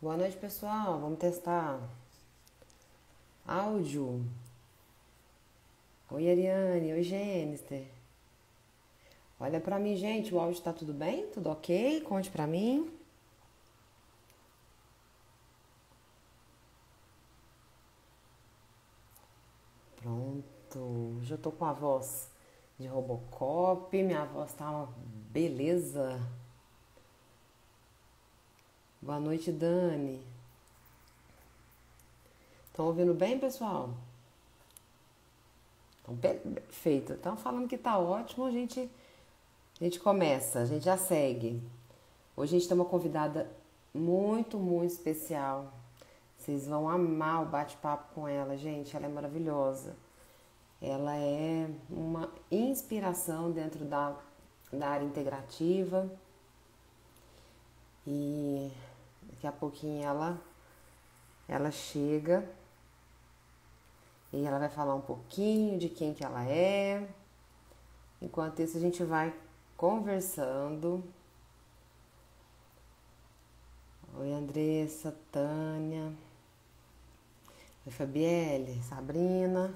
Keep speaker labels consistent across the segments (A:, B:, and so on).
A: Boa noite, pessoal. Vamos testar áudio. Oi, Ariane. Oi, Gênister. Olha pra mim, gente. O áudio tá tudo bem? Tudo ok? Conte pra mim. Pronto. Já tô com a voz de Robocop. Minha voz tá uma beleza. Boa noite, Dani. Estão ouvindo bem, pessoal? Então, perfeito. Estão falando que tá ótimo. A gente começa. A gente já segue. Hoje a gente tem uma convidada muito, muito especial. Vocês vão amar o bate-papo com ela, gente. Ela é maravilhosa. Ela é uma inspiração dentro da área integrativa. E daqui a pouquinho ela chega e ela vai falar um pouquinho de quem que ela é. Enquanto isso, a gente vai conversando. Oi, Andressa, Tânia. Oi, Fabielle, Sabrina.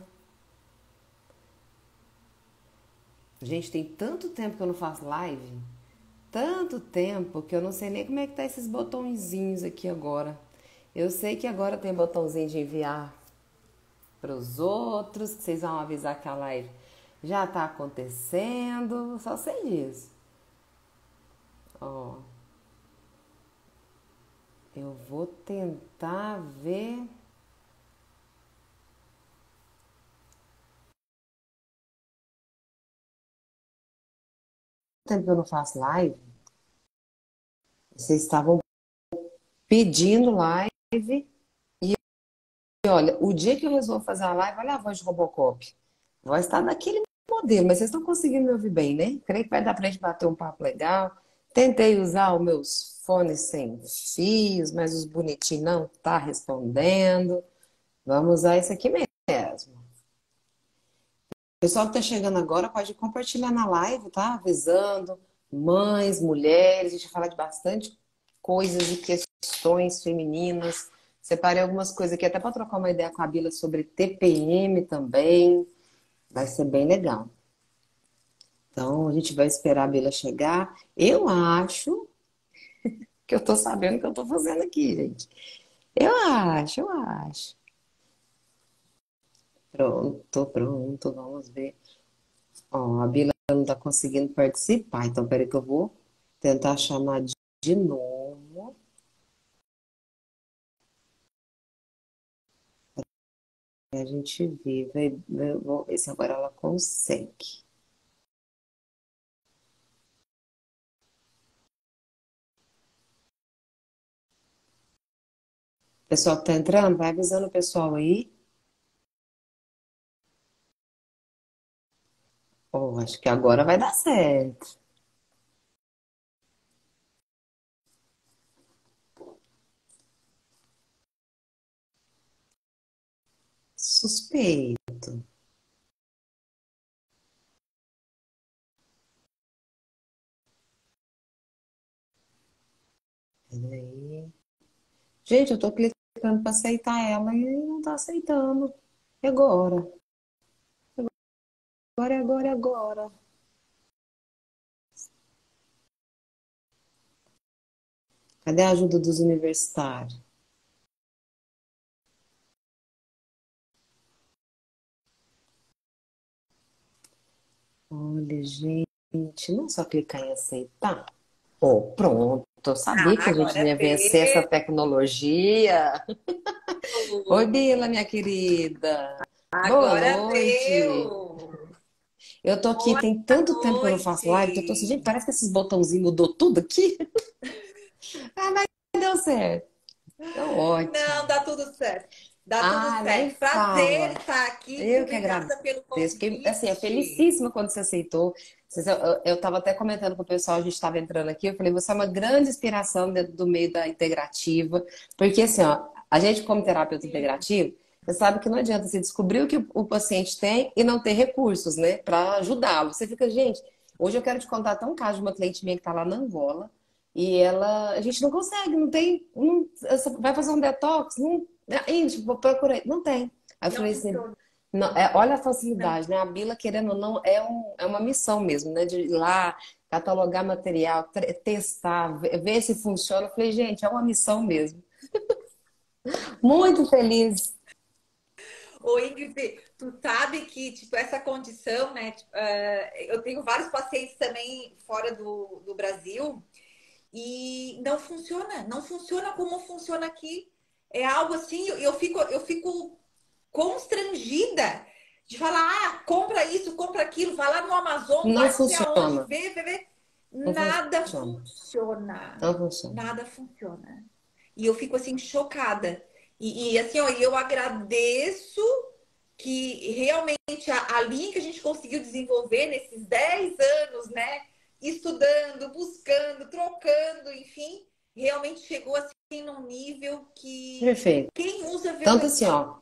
A: Gente, tem tanto tempo que eu não faço live, tanto tempo que eu não sei nem como é que tá esses botõezinhos aqui agora. Eu sei que agora tem botãozinho de enviar para os outros, que vocês vão avisar que a live já tá acontecendo, só sei disso. Ó, eu vou tentar ver. Tempo que eu não faço live, vocês estavam pedindo live. E olha, o dia que eu resolvo fazer a live, olha a voz de Robocop. A voz está naquele modelo, mas vocês estão conseguindo me ouvir bem, né? Creio que vai dar pra gente bater um papo legal. Tentei usar os meus fones sem fios, mas os bonitinhos não tá respondendo. Vamos usar isso aqui mesmo. O pessoal que tá chegando agora pode compartilhar na live, tá? Avisando mães, mulheres, a gente vai falar de bastante coisas e questões femininas. Separei algumas coisas aqui até para trocar uma ideia com a Bila sobre TPM também. Vai ser bem legal. Então, a gente vai esperar a Bila chegar. Eu acho que eu tô sabendo o que eu tô fazendo aqui, gente. Eu acho. Pronto, pronto, vamos ver. Ó, a Bila não tá conseguindo participar, então peraí que eu vou tentar chamar de novo. E a gente vê, vou ver se agora ela consegue. O pessoal que tá entrando, vai avisando o pessoal aí. Ó, acho que agora vai dar certo. Suspeito. Peraí. Gente, eu tô clicando para aceitar ela e não tá aceitando. E agora? Agora. Cadê a ajuda dos universitários? Olha, gente, não é só clicar em aceitar. Oh, pronto. Eu
B: Ah,
A: sabia que a gente
B: agora
A: ia vencer essa
B: deu.
A: tecnologia. Oi, Bila, minha querida. Boa
B: Agora
A: noite.
B: deu.
A: Eu tô aqui,
B: Boa
A: tem tanto tempo que eu não faço live que eu tô assim, gente,
B: noite.
A: parece que esses botãozinhos mudou tudo aqui. Ah, mas deu certo. Então, ótimo.
B: Não, dá tudo certo. Dá tudo
A: Ah, nem
B: certo. Prazer
A: fala.
B: estar aqui.
A: Eu que agradeço.
B: Obrigada pelo
A: Fiquei, assim, é
B: convite.
A: felicíssima quando você aceitou. Eu tava até comentando com o pessoal, a gente estava entrando aqui, eu falei, você é uma grande inspiração dentro do meio da integrativa, porque assim, ó, a gente como terapeuta
B: Sim,
A: integrativo, você sabe que não adianta você descobrir o que o paciente tem e não ter recursos, né, para ajudá-lo. Você fica, gente, hoje eu quero te contar até um caso de uma cliente minha que está lá na Angola, A gente não consegue, não tem, vai fazer um detox, não, gente, vou procurar, não tem. Aí eu
B: Não
A: falei assim,
B: funciona.
A: não, olha a
B: Não.
A: facilidade, né? A Bila, querendo ou não, é uma missão mesmo, né? De ir lá, catalogar material, testar, ver se funciona. Eu falei, gente, é uma missão mesmo. Muito feliz.
B: Ô, Ingrid, tu sabe que, tipo, essa condição, né? Tipo, eu tenho vários pacientes também fora do Brasil e não funciona. Não funciona como funciona aqui. É algo assim, eu fico constrangida de falar, compra isso, compra aquilo, vai lá no Amazon,
A: Não
B: vai não sei aonde,
A: funciona.
B: vê.
A: Não
B: Nada
A: funciona.
B: funciona.
A: Não funciona.
B: Nada funciona. E eu fico assim, chocada. Assim, ó, eu agradeço que realmente a linha que a gente conseguiu desenvolver nesses 10 anos, né? Estudando, buscando, trocando, enfim, realmente chegou assim num nível que
A: Perfeito.
B: quem usa vê o
A: Tanto assim,
B: resultado.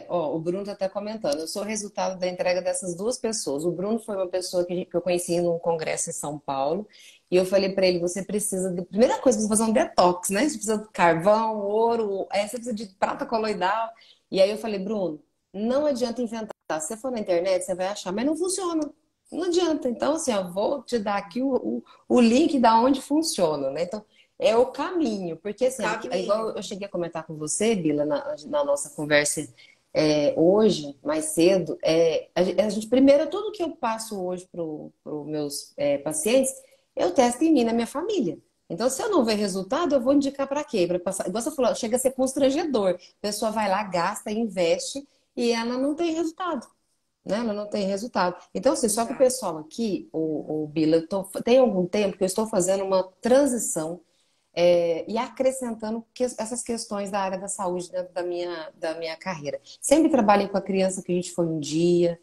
A: o Bruno tá até comentando, eu sou o resultado da entrega dessas duas pessoas. O Bruno foi uma pessoa que eu conheci num congresso em São Paulo, e eu falei pra ele, você precisa de, primeira coisa, você fazer um detox, né? Você precisa de carvão, ouro, você precisa de prata coloidal. E aí eu falei, Bruno, não adianta inventar. Se você for na internet, você vai achar, mas não funciona. Não adianta. Então, assim, eu vou te dar aqui o link da onde funciona, né? Então, é o caminho, porque
B: O
A: assim, igual
B: caminho.
A: eu cheguei a comentar com você, Bila, na nossa conversa hoje, mais cedo, a gente, primeiro, tudo que eu passo hoje para os meus pacientes, eu testo em mim, na minha família. Então, se eu não ver resultado, eu vou indicar para quê? Para passar. Igual você falou, chega a ser constrangedor. A pessoa vai lá, gasta, investe e ela não tem resultado, né? Ela não tem resultado. Então, assim, só que o
B: Exato.
A: pessoal aqui, o Bila, tem algum tempo que eu estou fazendo uma transição e acrescentando essas questões da área da saúde dentro da minha carreira. Sempre trabalhei com a criança que a gente foi um dia,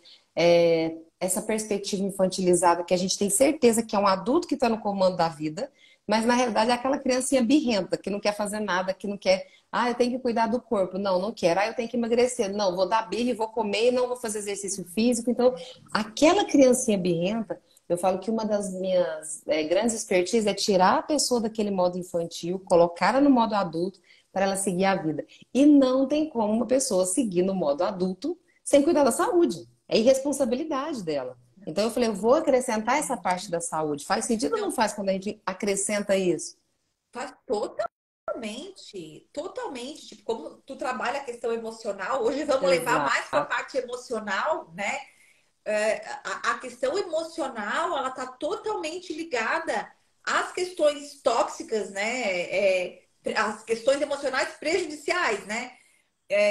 A: essa perspectiva infantilizada que a gente tem certeza que é um adulto que está no comando da vida, mas na realidade é aquela criancinha birrenta que não quer fazer nada, que não quer. Eu tenho que cuidar do corpo. Não, não quero. Eu tenho que emagrecer. Não, vou dar birra e vou comer e não vou fazer exercício físico. Então, aquela criancinha birrenta eu falo que uma das minhas grandes expertises é tirar a pessoa daquele modo infantil, colocá-la no modo adulto para ela seguir a vida. E não tem como uma pessoa seguir no modo adulto sem cuidar da saúde. É irresponsabilidade dela. Então eu falei, eu vou acrescentar essa parte da saúde. Faz sentido ou não
B: Não,
A: faz quando a gente acrescenta isso?
B: faz totalmente, totalmente. Tipo, como tu trabalha a questão emocional, hoje vamos levar mais para a
A: Exato.
B: parte emocional, né? A questão emocional, ela tá totalmente ligada às questões tóxicas, né? As questões emocionais prejudiciais, né?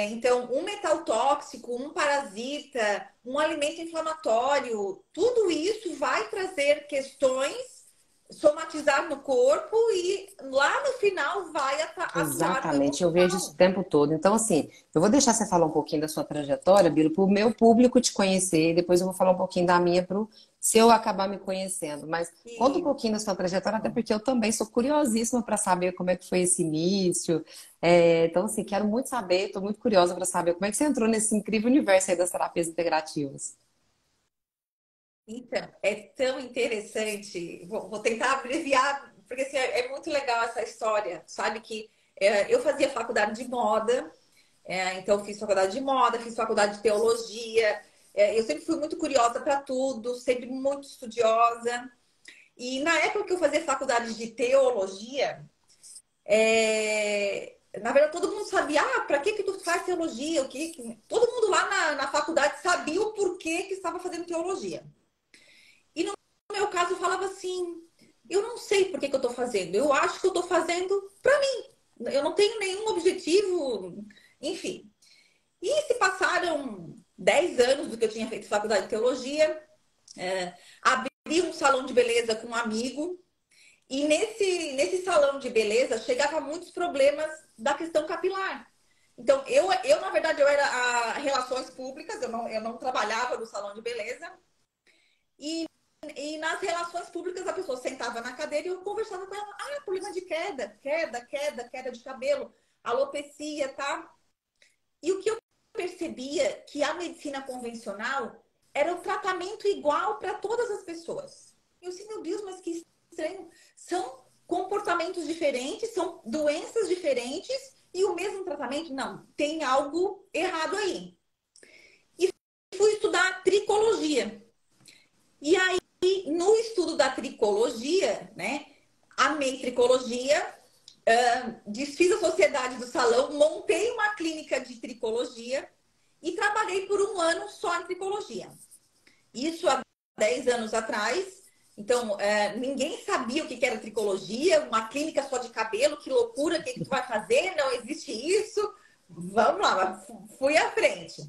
B: Então, um metal tóxico, um parasita, um alimento inflamatório, tudo isso vai trazer questões, somatizar no corpo e lá no final vai atuar no
A: Exatamente, eu vejo isso o
B: emocional.
A: tempo todo. Então, assim, eu vou deixar você falar um pouquinho da sua trajetória, Biro, para o meu público te conhecer, e depois eu vou falar um pouquinho da minha para se eu acabar me conhecendo. Mas conta um
B: E
A: pouquinho da sua trajetória, até porque eu também sou curiosíssima para saber como é que foi esse início. Então, assim, quero muito saber, estou muito curiosa para saber como é que você entrou nesse incrível universo aí das terapias integrativas.
B: então, é tão interessante. Vou tentar abreviar, porque assim, é muito legal essa história. Sabe que eu fazia faculdade de moda, então fiz faculdade de moda, fiz faculdade de teologia. Eu sempre fui muito curiosa para tudo, sempre muito estudiosa. E na época que eu fazia faculdade de teologia, na verdade todo mundo sabia, para que tu faz teologia? Todo mundo lá na faculdade sabia o porquê que estava fazendo teologia. E no meu caso, eu falava assim: eu não sei por que eu estou fazendo, eu acho que eu estou fazendo para mim. Eu não tenho nenhum objetivo, enfim. E se passaram 10 anos do que eu tinha feito faculdade de teologia, abri um salão de beleza com um amigo, e nesse salão de beleza chegava muitos problemas da questão capilar. Então, na verdade, eu era relações públicas, eu não trabalhava no salão de beleza. E nas relações públicas, a pessoa sentava na cadeira e eu conversava com ela. Problema de queda de cabelo, alopecia, tá? E o que eu percebia que a medicina convencional era o tratamento igual para todas as pessoas. Eu assim, meu Deus, mas que estranho. São comportamentos diferentes, são doenças diferentes e o mesmo tratamento? Não, tem algo errado aí. E fui estudar tricologia. E aí, no estudo da tricologia, né? Amei tricologia, desfiz a sociedade do salão, montei uma clínica de tricologia e trabalhei por um ano só em tricologia. Isso há 10 anos atrás. Então, ninguém sabia o que era tricologia, uma clínica só de cabelo, que loucura, o que tu vai fazer? Não existe isso. Vamos lá, fui à frente.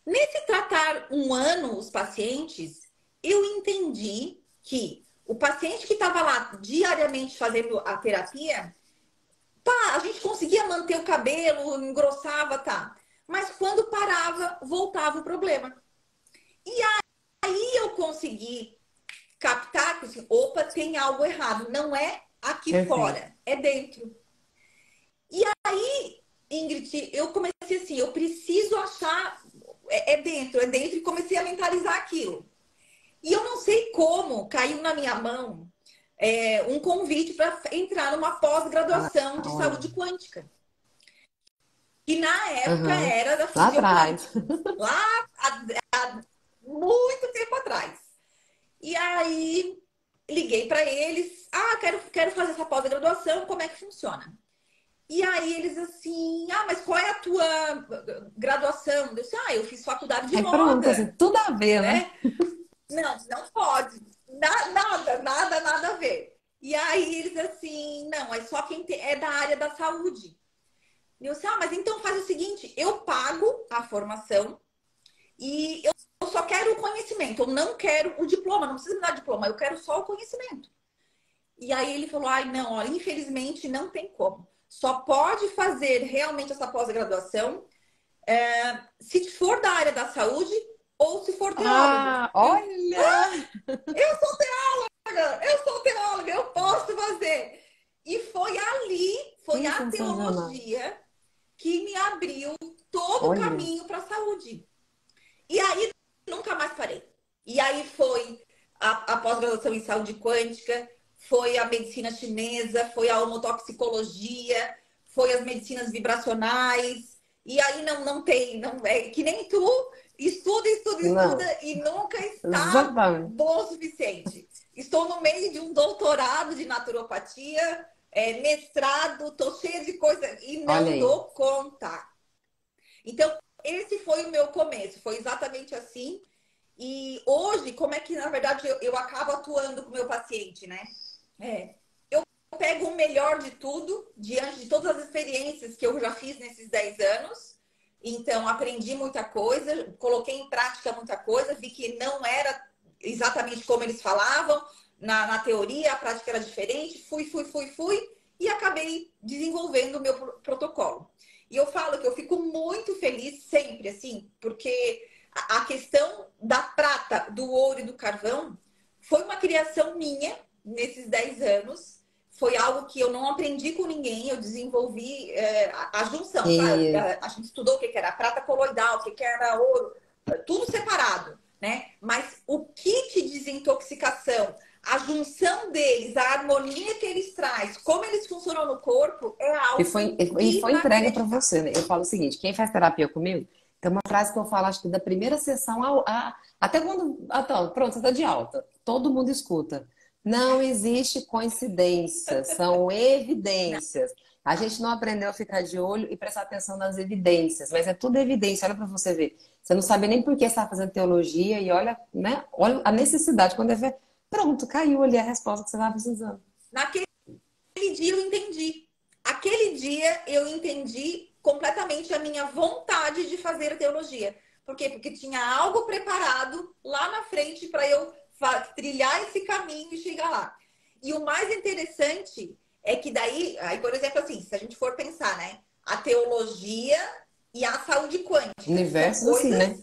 B: Nesse tratar um ano os pacientes, eu entendi que o paciente que estava lá diariamente fazendo a terapia, tá, a gente conseguia manter o cabelo, engrossava, tá. Mas quando parava, voltava o problema. E aí eu consegui captar que, assim, opa, tem algo errado. Não é aqui fora, é dentro. E aí, Ingrid, eu comecei assim, eu preciso achar, é dentro, e comecei a mentalizar aquilo. E eu não sei como caiu na minha mão um convite para entrar numa pós-graduação de saúde quântica. Que na época era da
A: lá atrás.
B: Lá há muito tempo atrás. E aí liguei para eles, quero fazer essa pós-graduação, como é que funciona? E aí eles assim, mas qual é a tua graduação? Eu disse, eu fiz faculdade de moda.
A: Pronto, assim, tudo a ver, né?
B: Não pode. Nada a ver. E aí eles assim, não, é só quem é da área da saúde. E eu disse, mas então faz o seguinte, eu pago a formação e eu só quero o conhecimento, eu não quero o diploma, não precisa me dar diploma, eu quero só o conhecimento. E aí ele falou, não, olha, infelizmente não tem como. Só pode fazer realmente essa pós-graduação se for da área da saúde ou se for teólogo.
A: Olha!
B: Eu sou teóloga, eu posso fazer. E foi ali, foi a teologia que me abriu todo o caminho para a saúde. E aí nunca mais parei. E aí foi a pós-graduação em saúde quântica, foi a medicina chinesa, foi a homotoxicologia, foi as medicinas vibracionais. E aí não é que nem tu estuda e nunca está bom o suficiente. Estou no meio de um doutorado de naturopatia, mestrado, tô cheia de coisa e não dou conta. Então, esse foi o meu começo, foi exatamente assim. E hoje, como é que, na verdade, eu acabo atuando com o meu paciente, né? Eu pego o melhor de tudo, diante de todas as experiências que eu já fiz nesses 10 anos. Então, aprendi muita coisa, coloquei em prática muita coisa, vi que não era exatamente como eles falavam, na teoria, a prática era diferente, fui, e acabei desenvolvendo o meu protocolo. E eu falo que eu fico muito feliz sempre, assim, porque a questão da prata, do ouro e do carvão foi uma criação minha nesses 10 anos. Foi algo que eu não aprendi com ninguém, eu desenvolvi a junção. A gente estudou o que era prata coloidal, o que era ouro, tudo separado, né? Mas o kit de desintoxicação, a junção deles, a harmonia que eles trazem, como eles funcionam no corpo, é algo
A: e foi entregue para você, né? Eu falo o seguinte, quem faz terapia comigo, tem uma frase que eu falo, acho que da primeira sessão até quando... pronto, você está de alta. Todo mundo escuta. Não existe coincidência, são evidências. A gente não aprendeu a ficar de olho e prestar atenção nas evidências, mas é tudo evidência, olha para você ver. Você não sabe nem por que você está fazendo teologia e olha, né? Olha a necessidade, quando é ver, pronto, caiu ali a resposta que você estava precisando.
B: Naquele dia eu entendi. Aquele dia eu entendi completamente a minha vontade de fazer a teologia. Por quê? Porque tinha algo preparado lá na frente para eu trilhar esse caminho e chegar lá. E o mais interessante é que daí, aí, por exemplo, assim, se a gente for pensar, né? A teologia e a saúde quântica.
A: Universos assim, né?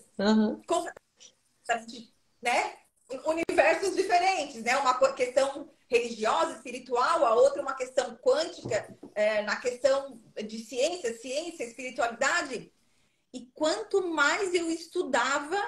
B: Né? Universos diferentes, né? Uma questão religiosa, espiritual, a outra uma questão quântica, na questão de ciência, espiritualidade. E quanto mais eu estudava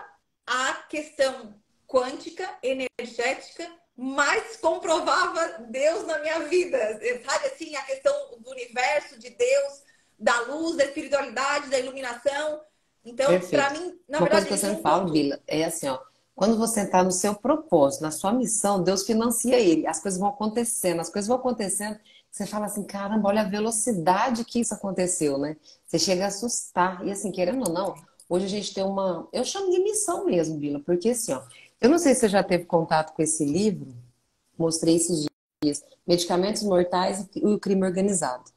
B: a questão quântica, energética, mais comprovava Deus na minha vida. Sabe assim, a questão do universo, de Deus, da luz, da espiritualidade, da iluminação. Então, para
A: Perfeito.
B: mim, na
A: Uma coisa
B: verdade,
A: que eu
B: ele
A: sempre
B: juntou
A: falo,
B: tudo.
A: Bila, é assim, ó. Quando você está no seu propósito, na sua missão, Deus financia ele. As coisas vão acontecendo, as coisas vão acontecendo. Você fala assim, caramba, olha a velocidade que isso aconteceu, né? Você chega a assustar. E assim, querendo ou não, hoje a gente tem uma. Eu chamo de missão mesmo, Bila, porque assim, ó. Eu não sei se você já teve contato com esse livro, mostrei esses dias, Medicamentos Mortais e o Crime Organizado.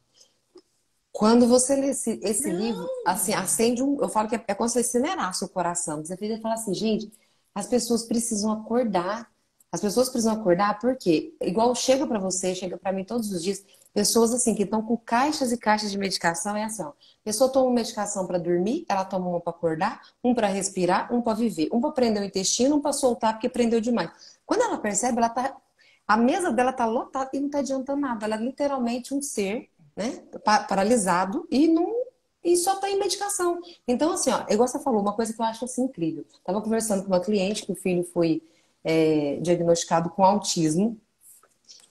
A: Quando você lê esse livro, assim,
B: Não!
A: acende um. Eu falo que é como se incinerasse o coração. Você fica e fala assim, gente, as pessoas precisam acordar. As pessoas precisam acordar porque, igual chega pra você, chega pra mim todos os dias, pessoas assim que estão com caixas e caixas de medicação, é assim, ó. A pessoa toma uma medicação pra dormir, ela toma uma pra acordar, um pra respirar, um pra viver, um pra prender o intestino, um pra soltar porque prendeu demais. Quando ela percebe, ela tá. A mesa dela tá lotada e não tá adiantando nada. Ela é literalmente um ser, né, paralisado e não e só tá em medicação. Então, assim, ó, igual você falou, uma coisa que eu acho assim incrível. Tava conversando com uma cliente que o filho foi diagnosticado com autismo.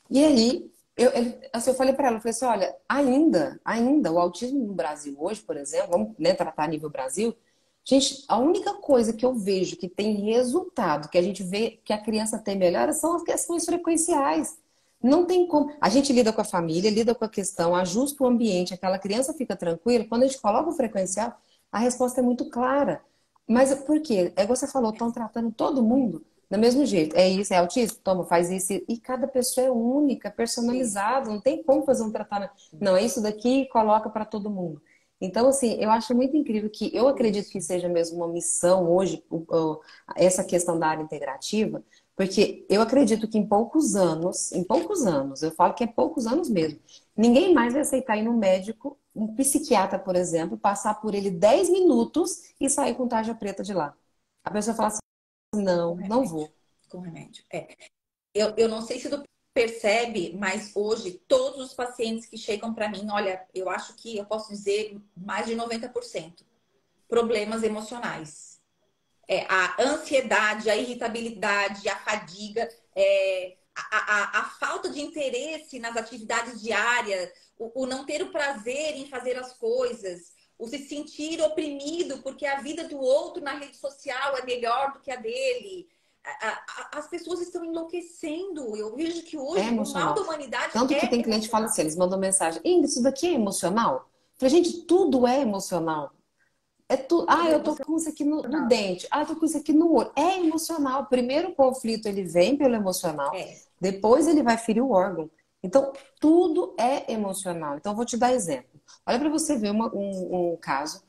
A: E aí, assim, eu falei para ela, eu falei assim, olha, ainda, o autismo no Brasil hoje, por exemplo, vamos, né, tratar a nível Brasil, gente, a única coisa que eu vejo que tem resultado, que a gente vê que a criança tem melhora, são as questões frequenciais. Não tem como. A gente lida com a família, lida com a questão, ajusta o ambiente, aquela criança fica tranquila. Quando a gente coloca o frequencial, a resposta é muito clara. Mas por quê? É igual você falou, estão tratando todo mundo do mesmo jeito. É isso, é autista? Toma, faz isso. E cada pessoa é única,
B: Sim.
A: personalizada, não tem como fazer um tratamento. Não, é isso daqui e coloca para todo mundo. Então, assim, eu acho muito incrível que eu acredito que
B: Isso.
A: seja mesmo uma missão hoje, essa questão da área integrativa, porque eu acredito que em poucos anos, eu falo que é poucos anos mesmo, ninguém mais vai aceitar ir no médico, um psiquiatra, por exemplo, passar por ele 10 minutos e sair com tarja preta de lá. A pessoa fala assim,
B: Com
A: não, não
B: remédio.
A: vou.
B: Com remédio. É. Eu não sei se tu percebe, mas hoje todos os pacientes que chegam para mim, olha, eu acho que eu posso dizer mais de 90% problemas emocionais. A ansiedade, a irritabilidade, a fadiga, a falta de interesse nas atividades diárias, o não ter o prazer em fazer as coisas, o se sentir oprimido porque a vida do outro na rede social é melhor do que a dele. As pessoas estão enlouquecendo. Eu vejo que
A: É
B: hoje o mal
A: emocional.
B: da humanidade
A: Tanto que tem
B: é
A: cliente que fala assim,
B: emocional.
A: eles mandam mensagem, Ingrid, isso daqui é emocional? Eu falei, gente, tudo é emocional. É tu... Ah,
B: Tudo é
A: eu tô com isso aqui no
B: emocional.
A: dente. Ah, eu tô com isso aqui no olho. É emocional. Primeiro o conflito ele vem pelo emocional,
B: É.
A: depois ele vai ferir o órgão. Então, tudo é emocional. Então, eu vou te dar exemplo. Olha para você ver um caso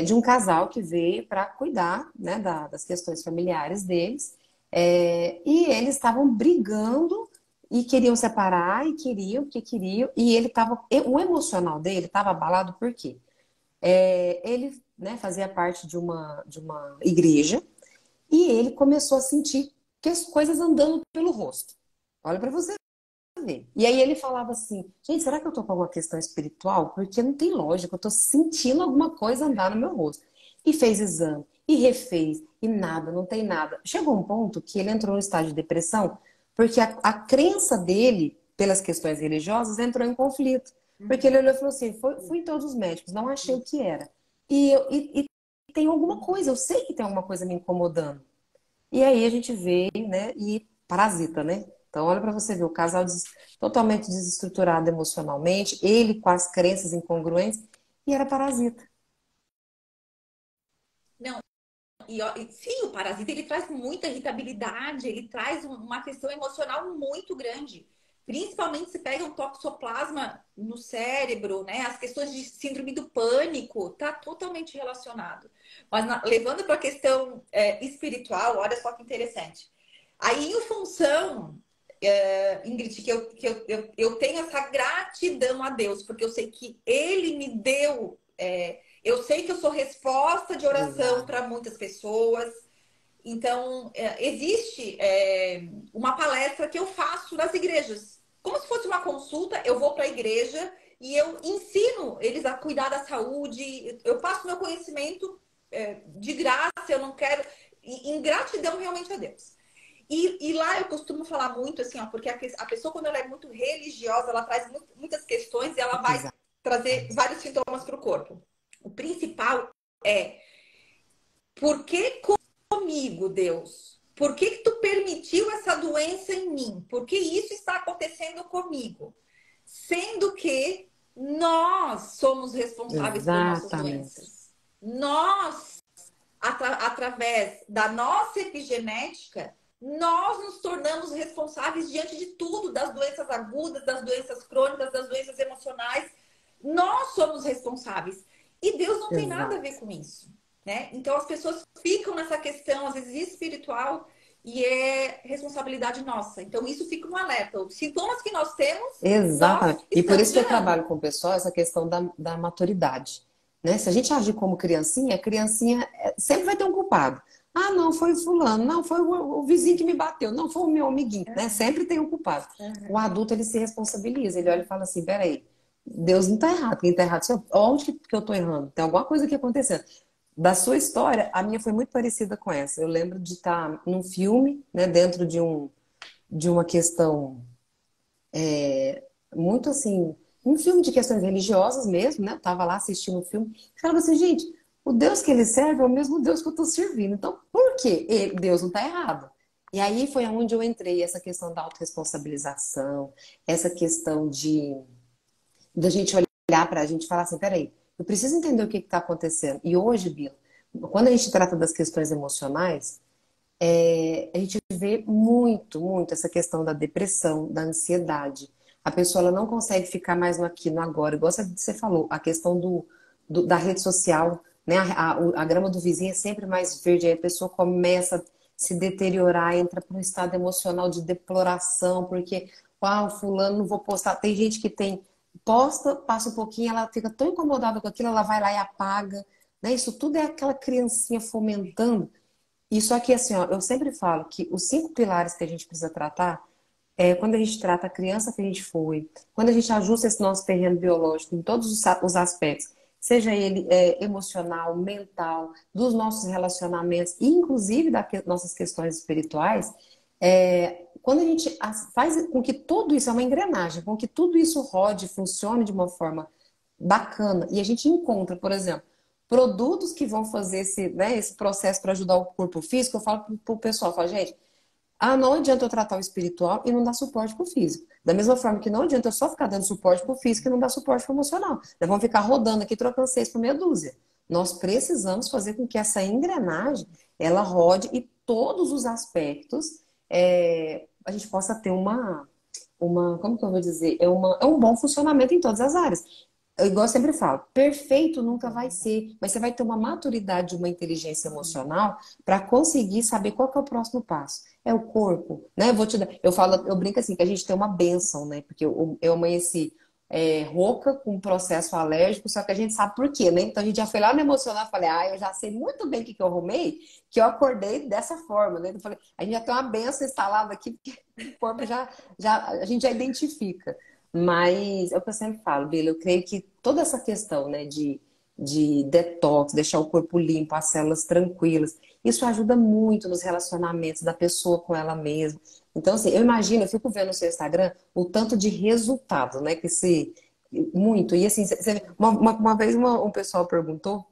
A: de um casal que veio para cuidar, né, das questões familiares deles. E eles estavam brigando e queriam separar e queriam, porque queriam. E ele tava, o emocional dele estava abalado por quê? Ele, né, fazia parte de uma igreja e ele começou a sentir que as coisas andando pelo rosto. Olha para você ver. E aí ele falava assim: gente, será que eu tô com alguma questão espiritual? Porque não tem lógica, eu tô sentindo alguma coisa andar no meu rosto. E fez exame, e refez, e nada, não tem nada. Chegou um ponto que ele entrou no estágio de depressão, porque a crença dele, pelas questões religiosas, entrou em conflito. Porque ele
B: Uhum.
A: olhou e falou assim: fui em todos os médicos, não achei o que era. E tem alguma coisa, eu sei que tem alguma coisa me incomodando. E aí a gente veio, né, e parasita, né? Então, olha para você ver, o casal totalmente desestruturado emocionalmente, ele com as crenças incongruentes, e era parasita.
B: Não, sim, o parasita ele traz muita irritabilidade, ele traz uma questão emocional muito grande. Principalmente se pega um toxoplasma no cérebro, né? As questões de síndrome do pânico, tá totalmente relacionado. Mas levando para a questão espiritual, olha só que interessante. Aí, em função, Ingrid, que eu tenho essa gratidão a Deus, porque eu sei que Ele me deu. Eu sei que eu sou resposta de oração
A: Exato.
B: para muitas pessoas. Então, existe uma palestra que eu faço nas igrejas. Como se fosse uma consulta, eu vou para a igreja e eu ensino eles a cuidar da saúde. Eu passo meu conhecimento de graça, eu não quero. Em gratidão realmente a Deus. E lá eu costumo falar muito assim, ó, porque a pessoa, quando ela é muito religiosa, ela traz muitas questões e ela vai
A: Exato.
B: trazer vários sintomas para o corpo. O principal é: por que comigo, Deus? Por que tu permitiu essa doença em mim? Por que isso está acontecendo comigo? Sendo que nós somos responsáveis por nossas
A: Exatamente.
B: doenças. Nós, através da nossa epigenética, nós nos tornamos responsáveis diante de tudo, das doenças agudas, das doenças crônicas, das doenças emocionais. Nós somos responsáveis. E Deus não tem nada a ver
A: Exato.
B: com isso, né? Então as pessoas ficam nessa questão, às vezes espiritual, e é responsabilidade nossa. Então isso fica um alerta. Os sintomas que nós temos, nós
A: Exatamente. E por
B: estamos
A: isso que eu
B: gerando.
A: trabalho com o pessoal essa questão da maturidade. Né? Se a gente agir como criancinha, a criancinha sempre vai ter um culpado. Ah, não, foi fulano, não, foi o vizinho que me bateu, não, foi o meu amiguinho, né? Sempre tem um culpado. O
B: Uhum.
A: adulto, ele se responsabiliza, ele olha e fala assim, peraí, Deus não está errado, quem está errado, onde que eu estou errando? Tem alguma coisa aqui acontecendo. Da sua história, a minha foi muito parecida com essa. Eu lembro de estar num filme, né, dentro de uma questão muito assim, um filme de questões religiosas mesmo, né? Eu tava lá assistindo um filme e falava assim, gente, o Deus que ele serve é o mesmo Deus que eu tô servindo. Então, por que Deus não tá errado? E aí foi onde eu entrei, essa questão da autorresponsabilização, essa questão de da gente olhar pra gente e falar assim, peraí, eu preciso entender o que está acontecendo. E hoje, Bila, quando a gente trata das questões emocionais, a gente vê muito essa questão da depressão, da ansiedade. A pessoa ela não consegue ficar mais no aqui, no agora. Igual você falou, a questão da rede social, né? A grama do vizinho é sempre mais verde, aí a pessoa começa a se deteriorar, entra para um estado emocional de deploração, porque, fulano, não vou postar. Tem gente que posta, passa um pouquinho, ela fica tão incomodada com aquilo, ela vai lá e apaga. Né? Isso tudo é aquela criancinha fomentando. E só que assim, ó, eu sempre falo que os 5 pilares que a gente precisa tratar é quando a gente trata a criança que a gente foi, quando a gente ajusta esse nosso terreno biológico em todos os aspectos, seja ele emocional, mental, dos nossos relacionamentos, e inclusive das nossas questões espirituais, quando a gente faz com que tudo isso é uma engrenagem, com que tudo isso rode, funcione de uma forma bacana, e a gente encontra, por exemplo, produtos que vão fazer esse processo para ajudar o corpo físico, eu falo para o pessoal, eu falo, gente, não adianta eu tratar o espiritual e não dar suporte para o físico. Da mesma forma que não adianta eu só ficar dando suporte para o físico e não dar suporte para o emocional. Nós vamos ficar rodando aqui, trocando 6 por meia dúzia. Nós precisamos fazer com que essa engrenagem, ela rode e todos os aspectos a gente possa ter como que eu vou dizer? É um bom funcionamento em todas as áreas. Igual eu sempre falo, perfeito nunca vai ser, mas você vai ter uma maturidade, uma inteligência emocional para conseguir saber qual que é o próximo passo. É o corpo, né? Eu brinco assim que a gente tem uma bênção, né? Porque eu amanheci rouca com um processo alérgico, só que a gente sabe por quê, né? Então a gente já foi lá no emocional e falei, eu já sei muito bem o que eu arrumei, que eu acordei dessa forma, né? Eu falei, a gente já tem uma bênção instalada aqui, porque o corpo a gente já identifica. Mas é o que eu sempre falo, Bila, eu creio que toda essa questão, né, de detox, deixar o corpo limpo, as células tranquilas, isso ajuda muito nos relacionamentos da pessoa com ela mesma. Então, assim, eu imagino, eu fico vendo no seu Instagram o tanto de resultado, né, muito. E assim, uma vez um pessoal perguntou,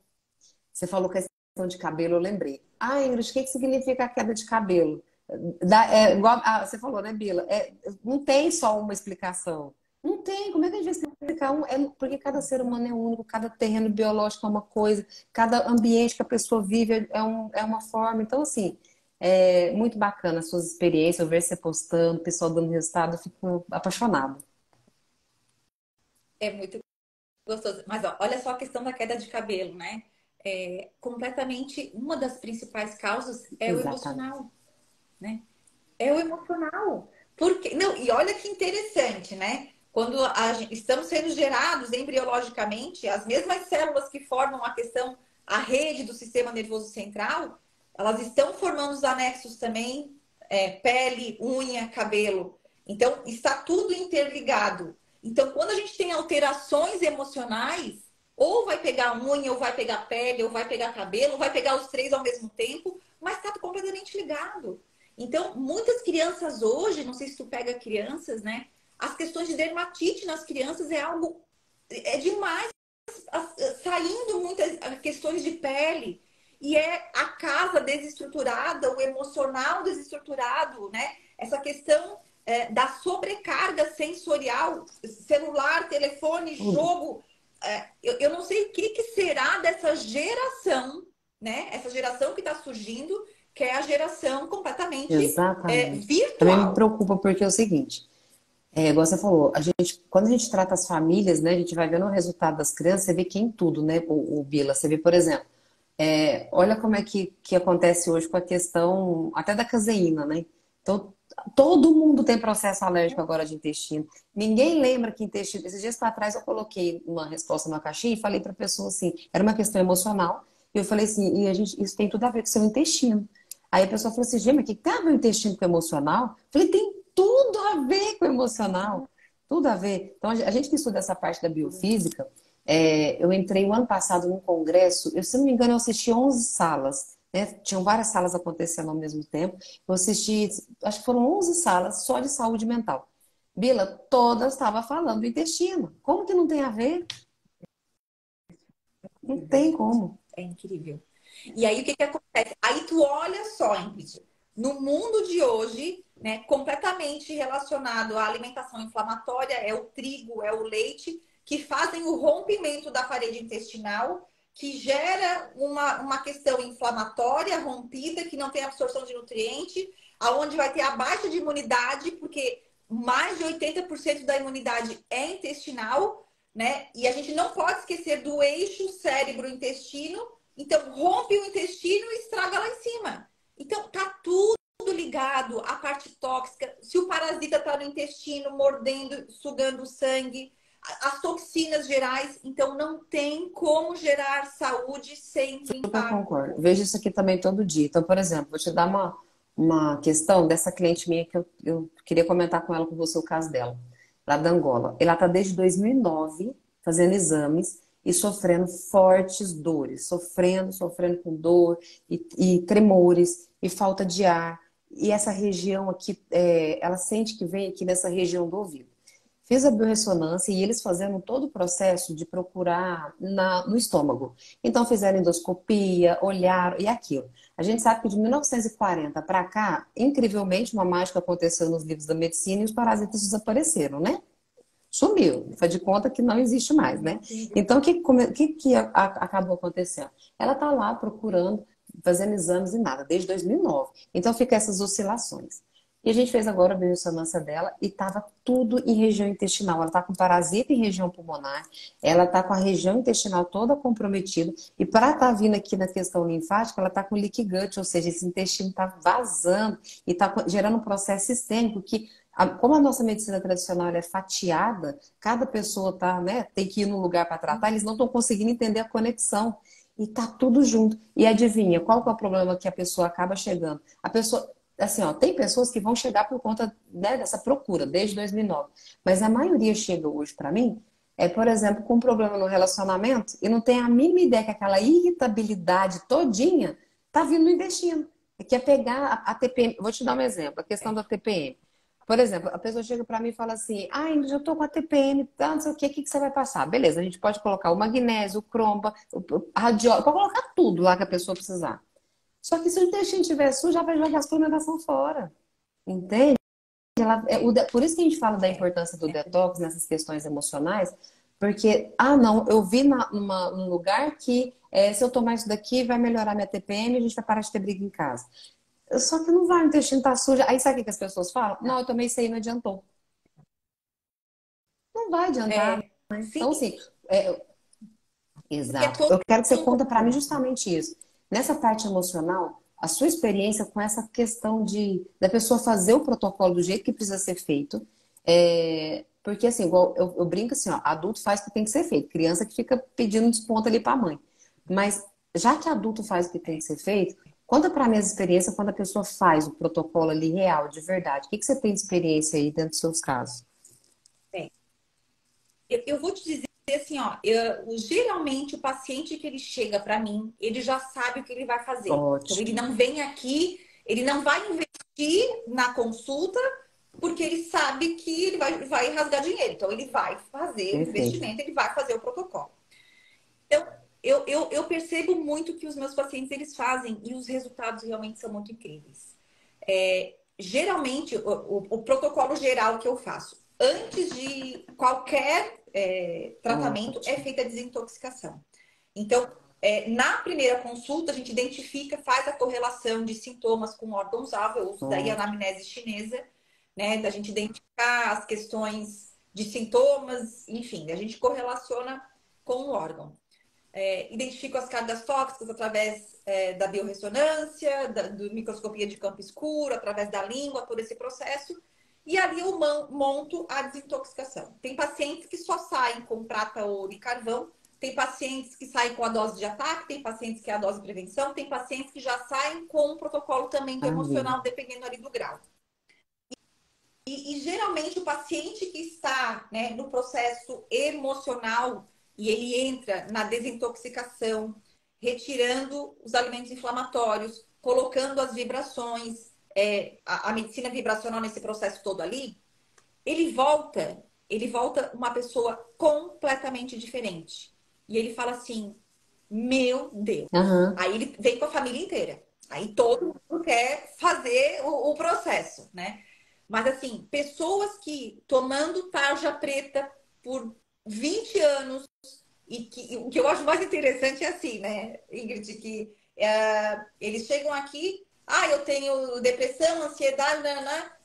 A: você falou que a questão de cabelo, eu lembrei. Ingrid, o que significa a queda de cabelo? Igual, você falou, né, Bila? Não tem só uma explicação. Não tem. Como é que a gente vai explicar porque cada ser humano é único, cada terreno biológico é uma coisa, cada ambiente que a pessoa vive é uma forma. Então, assim, é muito bacana as suas experiências, eu ver você postando, o pessoal dando resultado, eu fico apaixonada.
B: É muito gostoso. Mas ó, olha só a questão da queda de cabelo, né? Completamente, uma das principais causas é o
A: Exatamente.
B: emocional, né? É o emocional. Porque, não, e olha que interessante, né? Quando estamos sendo gerados embriologicamente, as mesmas células que formam a rede do sistema nervoso central, elas estão formando os anexos também, pele, unha, cabelo. Então, está tudo interligado. Então, quando a gente tem alterações emocionais, ou vai pegar unha, ou vai pegar pele, ou vai pegar cabelo, ou vai pegar os três ao mesmo tempo, mas está completamente ligado. Então, muitas crianças hoje, não sei se tu pega crianças, né? As questões de dermatite nas crianças é algo, é demais, saindo muitas questões de pele. E é a casa desestruturada, o emocional desestruturado, né? Essa questão da sobrecarga sensorial, celular, telefone,
A: Tudo.
B: jogo. Eu não sei o que, que será dessa geração, né? Essa geração que está surgindo, que é a geração completamente
A: Exatamente. Também me
B: virtual.
A: preocupa porque é o seguinte, igual você falou, quando a gente trata as famílias, né, a gente vai vendo o resultado das crianças, você vê que em tudo, né, o Bila, você vê, por exemplo, olha como é que acontece hoje com a questão até da caseína, né? Então, todo mundo tem processo alérgico agora de intestino. Ninguém lembra que intestino. Esses dias para trás eu coloquei uma resposta na caixinha e falei para a pessoa assim, era uma questão emocional, e eu falei assim, isso tem tudo a ver com o seu intestino. Aí a pessoa falou assim, Gê, mas o que tem a ver o intestino com o emocional? Eu falei, tem tudo a ver com o emocional. Tudo a ver. Então, a gente que estuda essa parte da biofísica, eu entrei o ano passado num congresso, se não me engano, eu assisti 11 salas, né? Tinham várias salas acontecendo ao mesmo tempo. Eu assisti, acho que foram 11 salas só de saúde mental. Bila, todas estavam falando do intestino. Como que não tem a ver? Não tem como.
B: É incrível. E aí, o que que acontece? Aí tu olha só, Ingrid, no mundo de hoje, né, completamente relacionado à alimentação inflamatória, é o trigo, é o leite, que fazem o rompimento da parede intestinal, que gera uma questão inflamatória rompida, que não tem absorção de nutriente, aonde vai ter a baixa de imunidade, porque mais de 80% da imunidade é intestinal, né? E a gente não pode esquecer do eixo cérebro-intestino. Então, rompe o intestino e estraga lá em cima. Então, tá tudo ligado à parte tóxica. Se o parasita tá no intestino, mordendo, sugando sangue, as toxinas gerais. Então, não tem como gerar saúde sem
A: Super
B: limpar o
A: concordo.
B: corpo.
A: Vejo isso aqui também todo dia. Então, por exemplo, vou te dar uma questão dessa cliente minha que eu queria comentar com ela, com você, o caso dela, lá da Angola. Ela está desde 2009 fazendo exames e sofrendo fortes dores, sofrendo com dor e tremores e falta de ar. E essa região aqui, ela sente que vem aqui nessa região do ouvido. Fiz a biorressonância e eles fazendo todo o processo de procurar no estômago. Então fizeram endoscopia, olharam e aquilo. A gente sabe que de 1940 para cá, incrivelmente, uma mágica aconteceu nos livros da medicina e os parasitas desapareceram, né? Sumiu, foi de conta que não existe mais, né? Então, acabou acontecendo? Ela está lá procurando, fazendo exames e nada, desde 2009. Então, fica essas oscilações. E a gente fez agora a biorressonância dela e estava tudo em região intestinal. Ela está com parasita em região pulmonar, ela está com a região intestinal toda comprometida. E para estar vindo aqui na questão linfática, ela está com leaky gut, ou seja, esse intestino está vazando e está gerando um processo sistêmico que como a nossa medicina tradicional é fatiada, cada pessoa tá, né, tem que ir num lugar para tratar, eles não estão conseguindo entender a conexão. E tá tudo junto. E adivinha, qual que é o problema que a pessoa acaba chegando? A pessoa, assim, ó, tem pessoas que vão chegar por conta, né, dessa procura, desde 2009. Mas a maioria chega hoje para mim, por exemplo, com um problema no relacionamento e não tem a mínima ideia que aquela irritabilidade todinha tá vindo no intestino. É que é pegar a TPM. Vou te dar um exemplo, a questão da TPM. Por exemplo, a pessoa chega para mim e fala assim: ah, Ingrid, eu tô com a TPM, tá, não sei o que você vai passar? Beleza, a gente pode colocar o magnésio, o crompa, a radiólise, pode colocar tudo lá que a pessoa precisar. Só que se o intestino estiver sujo, já vai jogar a suplementação fora. Entende? Por isso que a gente fala da importância do detox nessas questões emocionais, porque, não, eu vi num lugar que se eu tomar isso daqui vai melhorar minha TPM e a gente vai parar de ter briga em casa. Só que não vai, o intestino tá sujo. Aí sabe o que as pessoas falam? Não, eu tomei isso aí, não adiantou. Não vai adiantar.
B: É, sim,
A: Então, assim,
B: porque é
A: exato.
B: todo
A: Eu quero que você
B: um
A: conta para mim
B: conjunto.
A: justamente isso. Nessa parte emocional, a sua experiência com essa questão da pessoa fazer o protocolo do jeito que precisa ser feito. Porque, assim, igual eu brinco assim, ó, adulto faz o que tem que ser feito. Criança que fica pedindo desconto ali para a mãe. Mas, já que adulto faz o que tem que ser feito, conta para mim as experiências quando a pessoa faz o protocolo ali real, de verdade. O que você tem de experiência aí dentro dos seus casos?
B: É. Eu vou te dizer assim, ó, geralmente o paciente que ele chega para mim, ele já sabe o que ele vai fazer. Então ele
A: Ótimo.
B: não vem aqui, ele não vai investir investir na consulta porque ele sabe que ele vai rasgar dinheiro. Então, ele vai fazer o
A: Perfeito.
B: investimento, ele vai fazer o protocolo. Então, eu percebo muito que os meus pacientes, eles fazem e os resultados realmente são muito incríveis. Geralmente, o protocolo geral que eu faço, antes de qualquer tratamento, é
A: Ótimo.
B: feita a desintoxicação. Então, na primeira consulta, a gente identifica, faz a correlação de sintomas com órgãos-alvo, eu uso daí a
A: Ótimo.
B: anamnese chinesa, né? Da gente identificar as questões de sintomas, enfim, a gente correlaciona com o órgão. Identifico as cargas tóxicas através da biorressonância, da microscopia de campo escuro, através da língua, todo esse processo. E ali eu monto a desintoxicação. Tem pacientes que só saem com prata, ouro e carvão. Tem pacientes que saem com a dose de ataque, tem pacientes que é a dose de prevenção, tem pacientes que já saem com um protocolo também do
A: Maravilha.
B: emocional, dependendo ali do grau. E geralmente o paciente que está, né, no processo emocional e ele entra na desintoxicação, retirando os alimentos inflamatórios, colocando as vibrações, a medicina vibracional nesse processo todo ali, ele volta uma pessoa completamente diferente. E ele fala assim: meu Deus.
A: Aham.
B: Aí ele vem com a família inteira. Aí todo mundo quer fazer o processo, né? Mas assim, pessoas que tomando tarja preta por 20 anos e que o que eu acho mais interessante é assim, né, Ingrid, que eles chegam aqui, eu tenho depressão, ansiedade,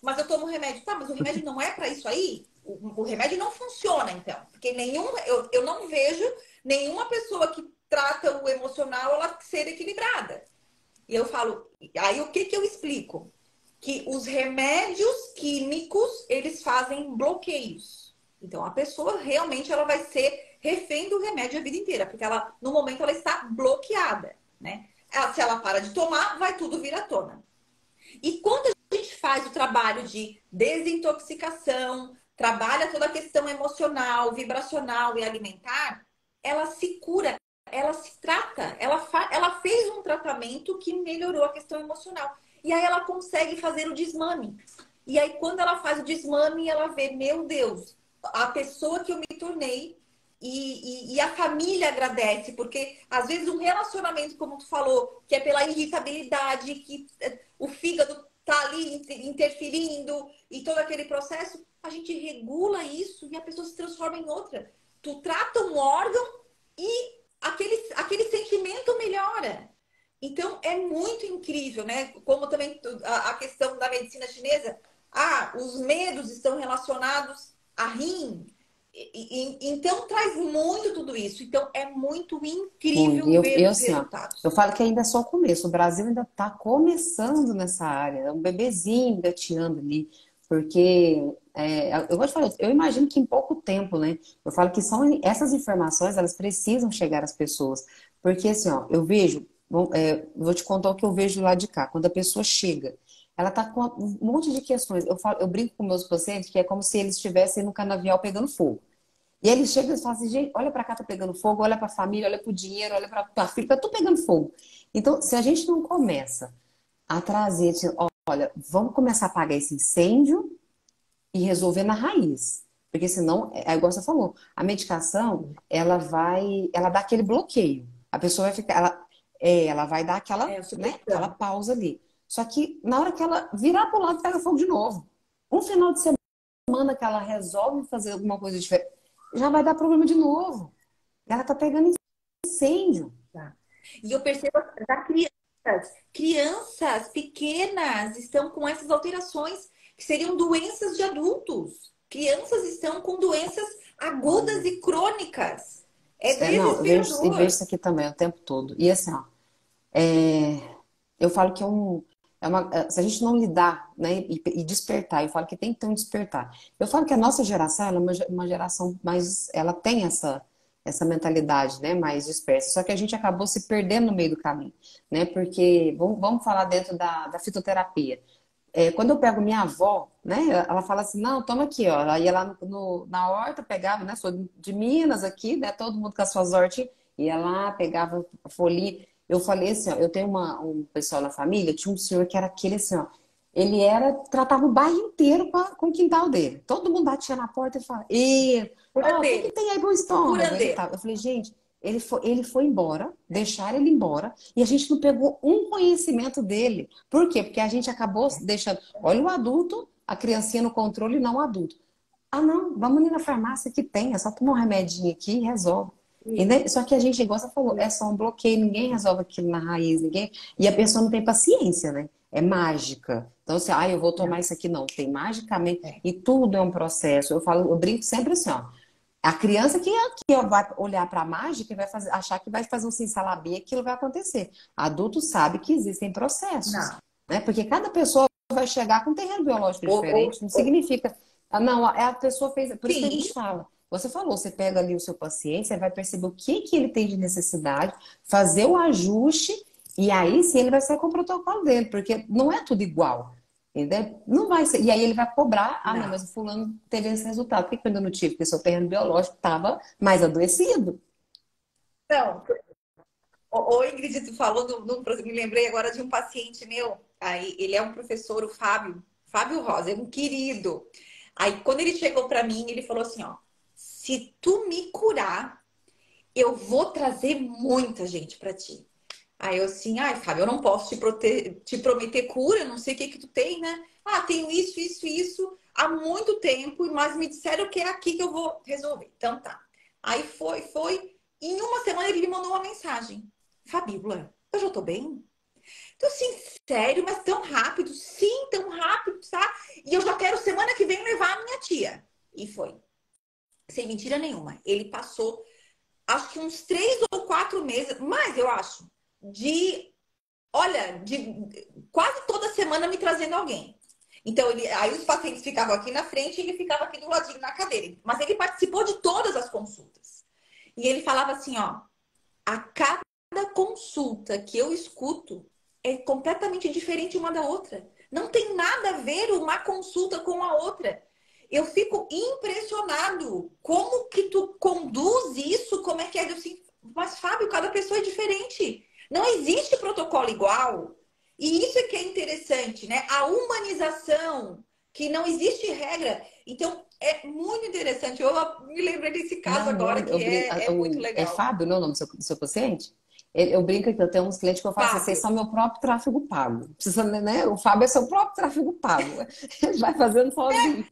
B: mas eu tomo remédio. Tá, mas o remédio não é para isso aí? O remédio não funciona, então. Porque eu não vejo nenhuma pessoa que trata o emocional ela ser equilibrada. E eu falo, aí o que eu explico? Que os remédios químicos, eles fazem bloqueios. Então, a pessoa realmente ela vai ser refém do remédio a vida inteira, porque ela, no momento ela está bloqueada, né? Se ela para de tomar, vai tudo vir à tona. E quando a gente faz o trabalho de desintoxicação, trabalha toda a questão emocional, vibracional e alimentar, ela se cura, ela se trata, ela fez um tratamento que melhorou a questão emocional. E aí ela consegue fazer o desmame. E aí, quando ela faz o desmame, ela vê, meu Deus, a pessoa que eu me tornei e a família agradece, porque às vezes um relacionamento, como tu falou, que é pela irritabilidade, que o fígado tá ali interferindo e todo aquele processo, a gente regula isso e a pessoa se transforma em outra. Tu trata um órgão e aquele sentimento melhora. Então, é muito incrível, né? Como também a questão da medicina chinesa. Os medos estão relacionados a rim. Então, traz muito tudo isso. Então, é muito
A: Muito. E
B: incrível ver os
A: assim, ó, eu
B: resultados.
A: falo que ainda é só o começo. O Brasil ainda está começando nessa área. É um bebezinho engateando ali. Porque, eu vou te falar, eu imagino que em pouco tempo, né? Eu falo que essas informações, elas precisam chegar às pessoas. Porque, assim, ó, eu vejo, vou te contar o que eu vejo lá de cá. Quando a pessoa chega, ela tá com um monte de questões. Eu brinco com meus pacientes que é como se eles estivessem no canavial pegando fogo. E aí eles chegam e falam assim, gente, olha pra cá, tá pegando fogo, olha pra família, olha pro dinheiro, olha pra filha, tá tudo pegando fogo. Então, se a gente não começa a trazer, tipo, olha, vamos começar a apagar esse incêndio e resolver na raiz. Porque senão, igual você falou, a medicação, ela dá aquele bloqueio. A pessoa vai ficar, ela vai dar aquela, né, aquela
B: Supressão.
A: pausa ali. Só que na hora que ela virar pro lado, pega fogo de novo. Um final de semana que ela resolve fazer alguma coisa diferente, já vai dar problema de novo. Ela tá pegando incêndio.
B: Tá? E eu percebo das crianças. Crianças pequenas estão com essas alterações que seriam doenças de adultos. Crianças estão com doenças agudas
A: Olha.
B: e crônicas. É
A: Não, eu vejo
B: desesperador.
A: isso aqui também o tempo todo. E assim, ó, é, eu falo que se a gente não lidar, né, e despertar, eu falo que tem que ter um despertar. Eu falo que a nossa geração, ela é uma geração mais, ela tem essa mentalidade, né, mais dispersa. Só que a gente acabou se perdendo no meio do caminho, né, porque, vamos falar dentro da fitoterapia. Quando eu pego minha avó, né, ela fala assim, não, toma aqui, ó. Ela ia lá na horta, pegava, né, sou de Minas aqui, né, todo mundo com as suas hortas, ia lá, pegava a folhinha. Eu falei assim, ó, eu tenho um pessoal na família, tinha um senhor que era aquele assim, ó, tratava o bairro inteiro com o quintal dele. Todo mundo batia na porta e falava, ó, o que que
B: Curandeiro.
A: tem aí pro estômago? Ele
B: Curandeiro.
A: tava. Eu falei, gente, ele foi embora, deixaram ele embora, e a gente não pegou um conhecimento dele. Por quê? Porque a gente acabou deixando, olha o adulto, a criancinha no controle e não o adulto. Ah, não, vamos ali na farmácia que tem, é só tomar um remedinho aqui e resolve.
B: Isso.
A: Só que a gente, igual você falou, é só um bloqueio, ninguém resolve aquilo na raiz, ninguém. E a pessoa não tem paciência, né? É mágica. Então, assim, eu vou tomar isso aqui, não. Tem magicamente.
B: É.
A: E tudo é um processo. Eu falo, eu brinco sempre assim, ó. A criança que vai olhar para a mágica e vai achar que vai fazer um simsalabim, aquilo vai acontecer. Adulto sabe que existem processos,
B: Não.
A: né? Porque cada pessoa vai chegar com um terreno biológico diferente, não significa. Ah, não, a pessoa fez. Por isso que a
B: Sim.
A: gente fala. Você falou, você pega ali o seu paciente, você vai perceber o que que ele tem de necessidade, fazer o ajuste, e aí sim ele vai sair com o protocolo dele, porque não é tudo igual. Entendeu? Não vai ser. E aí ele vai cobrar, não,
B: Não.
A: mas o fulano teve esse resultado. Por que que eu ainda não tive? Porque seu terreno biológico estava mais adoecido.
B: Não. Ô, Ingrid, tu falou me lembrei agora de um paciente meu. Aí, ele é um professor, o Fábio Rosa, é um querido. Aí, quando ele chegou para mim, ele falou assim, ó, se tu me curar, eu vou trazer muita gente para ti. Aí eu assim, ai, Fábio, eu não posso te prometer cura, eu não sei o que que tu tem, né? Ah, tenho isso, isso, isso há muito tempo, mas me disseram que é aqui que eu vou resolver. Então tá. Aí foi. Em uma semana ele me mandou uma mensagem. Fabíola, eu já tô bem? Então, assim, sério, mas tão rápido? Sim, tão rápido, tá? E eu já quero semana que vem levar a minha tia. E foi. Sem mentira nenhuma. Ele passou, acho que uns 3 ou 4 meses, mais eu acho, de olha, de quase toda semana me trazendo alguém. Então, aí os pacientes ficavam aqui na frente e ele ficava aqui do ladinho na cadeira. Mas ele participou de todas as consultas. E ele falava assim, ó, a cada consulta que eu escuto é completamente diferente uma da outra. Não tem nada a ver uma consulta com a outra. Eu fico impressionado. Como que tu conduz isso? Como é que é? Eu assim, mas, Fábio, cada pessoa é diferente. Não existe protocolo igual. E isso é que é interessante, né? A humanização, que não existe regra. Então, é muito interessante. Eu me lembrei desse caso
A: Não,
B: agora
A: não, eu
B: que
A: brinco.
B: é muito
A: É
B: legal.
A: Fábio, não é o nome do seu paciente? Eu brinco que eu tenho uns clientes que eu falo assim, vocês
B: Fábio.
A: são meu próprio tráfego pago. Precisa, né? O Fábio é seu próprio tráfego pago. Ele vai fazendo sozinho.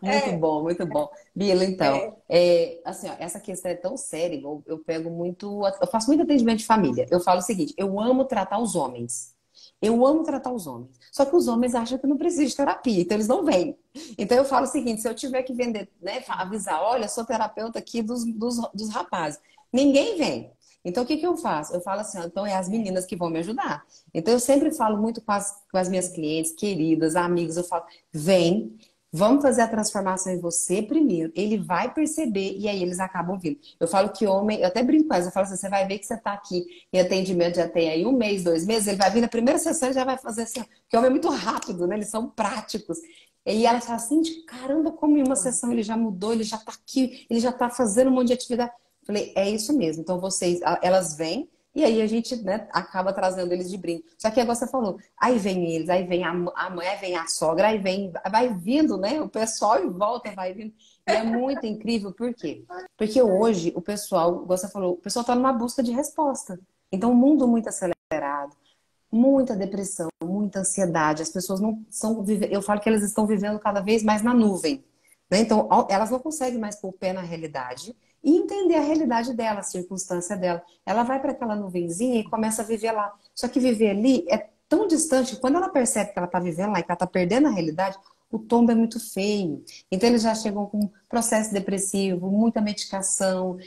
A: Muito
B: É,
A: bom, muito bom. Bila, então,
B: é.
A: assim, ó, essa questão é tão séria, eu pego muito, eu faço muito atendimento de família. Eu falo o seguinte, eu amo tratar os homens. Eu amo tratar os homens. Só que os homens acham que não precisa de terapia, então eles não vêm. Então eu falo o seguinte, se eu tiver que vender, né, avisar, olha, eu sou terapeuta aqui dos rapazes, ninguém vem. Então, o que que eu faço? Eu falo assim, ó, então é as meninas que vão me ajudar. Então, eu sempre falo muito com as minhas clientes, queridas, amigas, eu falo, vem, vamos fazer a transformação em você primeiro. Ele vai perceber e aí eles acabam vindo. Eu falo que homem, eu até brinco com elas, eu falo assim, você vai ver que você está aqui em atendimento, já tem aí 1 mês, 2 meses, ele vai vir na primeira sessão e já vai fazer assim, porque homem é muito rápido, né? Eles são práticos. E elas falam assim, caramba, como em uma sessão ele já mudou, ele já está aqui, ele já está fazendo um monte de atividade. Eu falei, é isso mesmo. Então elas vêm e aí a gente, né, acaba trazendo eles de brinde. Só que agora você falou, aí vem eles, aí vem a mãe, aí vem a sogra, aí vem, vai vindo, né? O pessoal em volta vai vindo. E é muito incrível, por quê? Porque hoje o pessoal, igual você falou, o pessoal está numa busca de resposta. Então, o mundo muito acelerado, muita depressão, muita ansiedade. As pessoas não são, eu falo que elas estão vivendo cada vez mais na nuvem, né? Então, elas não conseguem mais pôr o pé na realidade e entender a realidade dela, a circunstância dela. Ela vai para aquela nuvenzinha e começa a viver lá. Só que viver ali é tão distante, quando ela percebe que ela está vivendo lá e que ela está perdendo a realidade, o tombo é muito feio. Então, eles já chegam com processo depressivo, muita medicação,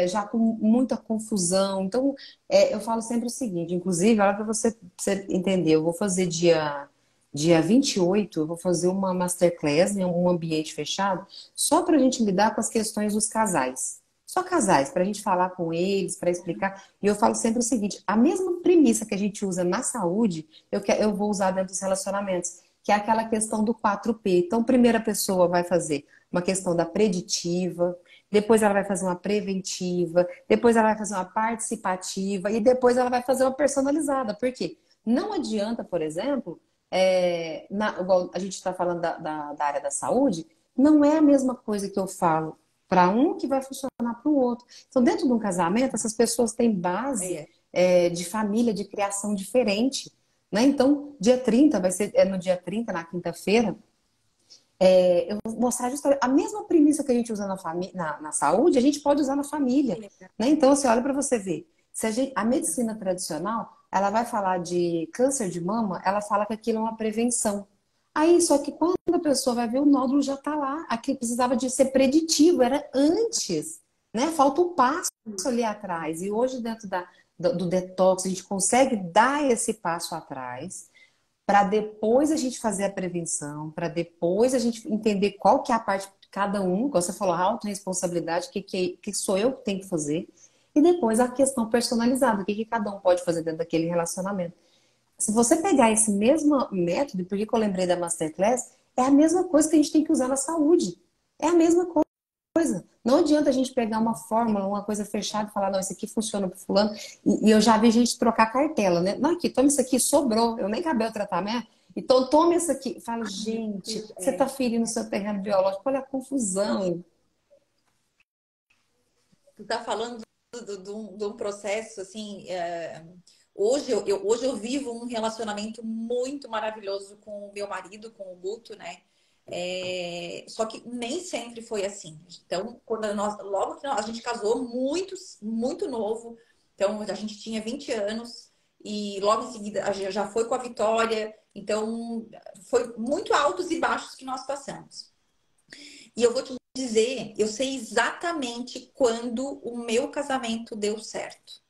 A: já com muita confusão. Então, eu falo sempre o seguinte, inclusive, olha para você entender, eu vou fazer dia 28, eu vou fazer uma masterclass em um ambiente fechado, só para a gente lidar com as questões dos casais. Só casais, para a gente falar com eles, para explicar. E eu falo sempre o seguinte: a mesma premissa que a gente usa na saúde, eu vou usar dentro dos relacionamentos, que é aquela questão do 4P. Então, primeira pessoa vai fazer uma questão da preditiva, depois ela vai fazer uma preventiva, depois ela vai fazer uma participativa e depois ela vai fazer uma personalizada. Por quê? Não adianta, por exemplo, igual a gente está falando da área da saúde, não é a mesma coisa que eu falo para um que vai funcionar para o outro. Então, dentro de um casamento, essas pessoas têm base
B: É.
A: de família, de criação diferente, né? Então, dia 30 vai ser, no dia 30 na quinta-feira, eu vou mostrar justamente a mesma premissa que a gente usa na saúde, a gente pode usar na
B: Que
A: família,
B: legal.
A: né? Então, você olha para você ver, se a medicina tradicional, ela vai falar de câncer de mama, ela fala que aquilo é uma prevenção. Aí, só que quando a pessoa vai ver, o nódulo já está lá. Aquilo precisava de ser preditivo, era antes, né? Falta um passo ali atrás. E hoje, dentro do detox, a gente consegue dar esse passo atrás para depois a gente fazer a prevenção, para depois a gente entender qual que é a parte de cada um, como você falou, a autorresponsabilidade, que sou eu que tenho que fazer, e depois a questão personalizada, o que cada um pode fazer dentro daquele relacionamento. Se você pegar esse mesmo método, por que eu lembrei da Masterclass, é a mesma coisa que a gente tem que usar na saúde. É a mesma coisa. Não adianta a gente pegar uma fórmula, uma coisa fechada e falar, não, isso aqui funciona para fulano. E eu já vi gente trocar cartela, né? Não, aqui, toma isso aqui, sobrou. Eu nem acabei o tratamento. Então, toma isso aqui. Fala, gente, você está ferindo o seu terreno biológico. Olha a confusão.
B: Tu tá falando de um processo assim. Hoje eu vivo um relacionamento muito maravilhoso com o meu marido, com o Guto, né? Só que nem sempre foi assim. Então, logo que a gente casou, muito novo, então a gente tinha 20 anos, e logo em seguida a gente já foi com a Vitória, então foi muito altos e baixos que nós passamos. E eu vou te dizer, eu sei exatamente quando o meu casamento deu certo.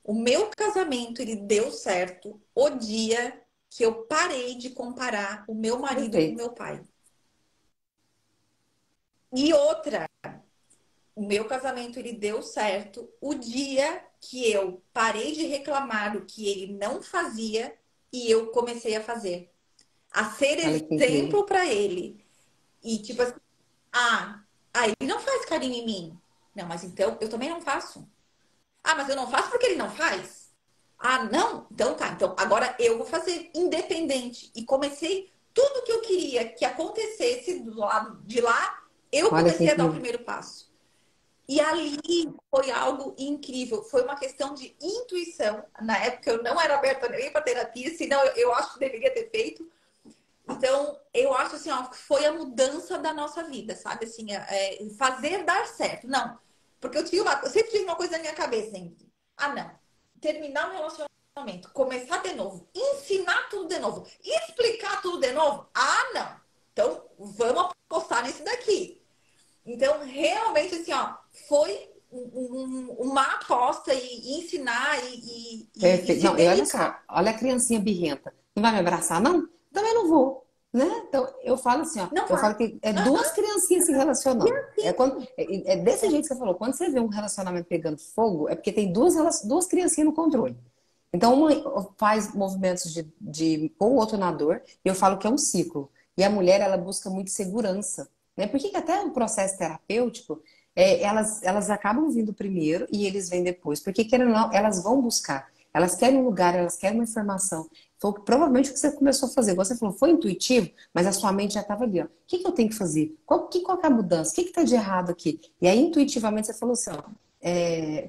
B: O meu casamento, ele deu certo o dia que eu parei de comparar o meu marido com o
A: Perfeito.
B: meu pai. E outra, o meu casamento, ele deu certo o dia que eu parei de reclamar do que ele não fazia e eu comecei a fazer. A ser
A: Olha que incrível.
B: exemplo para ele. E tipo assim, ah, ele não faz carinho em mim. Não, mas então eu também não faço. Ah, mas eu não faço porque ele não faz. Ah, não? Então tá. Então agora eu vou fazer independente. E comecei tudo que eu queria que acontecesse do lado de lá, eu
A: Olha que
B: comecei a dar o
A: incrível.
B: primeiro passo. E ali foi algo incrível. Foi uma questão de intuição. Na época eu não era aberta nem para terapia, senão eu acho que deveria ter feito. Então, eu acho assim, ó, que foi a mudança da nossa vida, sabe? Assim, fazer dar certo. Não, porque eu sempre tive uma coisa na minha cabeça, sempre. Ah, não. Terminar um relacionamento, começar de novo, ensinar tudo de novo, explicar tudo de novo. Ah, não. Então, vamos apostar nisso daqui. Então, realmente, assim, ó, foi uma aposta e ensinar e
A: Perfeito.
B: se
A: Não, e olha só,
B: dedicar.
A: olha a criancinha birrenta. Não vai me abraçar, não? Também não vou, né? Então, eu falo assim, ó,
B: Não
A: eu
B: vai.
A: falo que é duas criancinhas se
B: E
A: relacionando.
B: assim,
A: É desse jeito que você falou. Quando você vê um relacionamento pegando fogo, é porque tem duas criancinhas no controle. Então, uma faz movimentos pôr o outro na dor, e eu falo que é um ciclo. E a mulher, ela busca muito segurança, né? Por que que até o processo terapêutico, elas acabam vindo primeiro e eles vêm depois? Porque, querendo ou não, elas vão buscar. Elas querem um lugar, elas querem uma informação. Foi provavelmente o que você começou a fazer. Você falou, foi intuitivo, mas a sua mente já estava ali, ó. O que que eu tenho que fazer? Qual que é a mudança? O que está de errado aqui? E aí, intuitivamente, você falou assim, ó,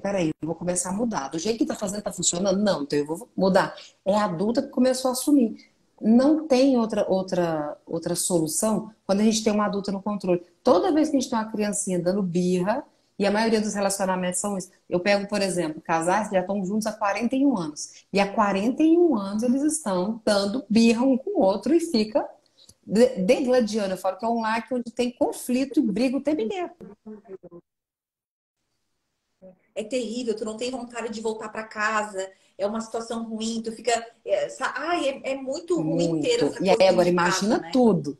A: peraí, eu vou começar a mudar. Do jeito que tá fazendo, tá funcionando? Não, então eu vou mudar. É a adulta que começou a assumir. Não tem outra solução quando a gente tem uma adulta no controle. Toda vez que a gente tem uma criancinha dando birra, e a maioria dos relacionamentos são isso. Eu pego, por exemplo, casais que já estão juntos há 41 anos. E há 41 anos eles estão dando birra um com o outro e fica degladiando. Eu falo que é um lar onde tem conflito e briga o tempo inteiro.
B: é terrível, tu não tem vontade de voltar para casa, é uma situação ruim, tu fica. É muito ruim ter
A: Muito.
B: essa
A: E aí,
B: coisa dentro
A: agora
B: de casa,
A: imagina
B: né?
A: tudo.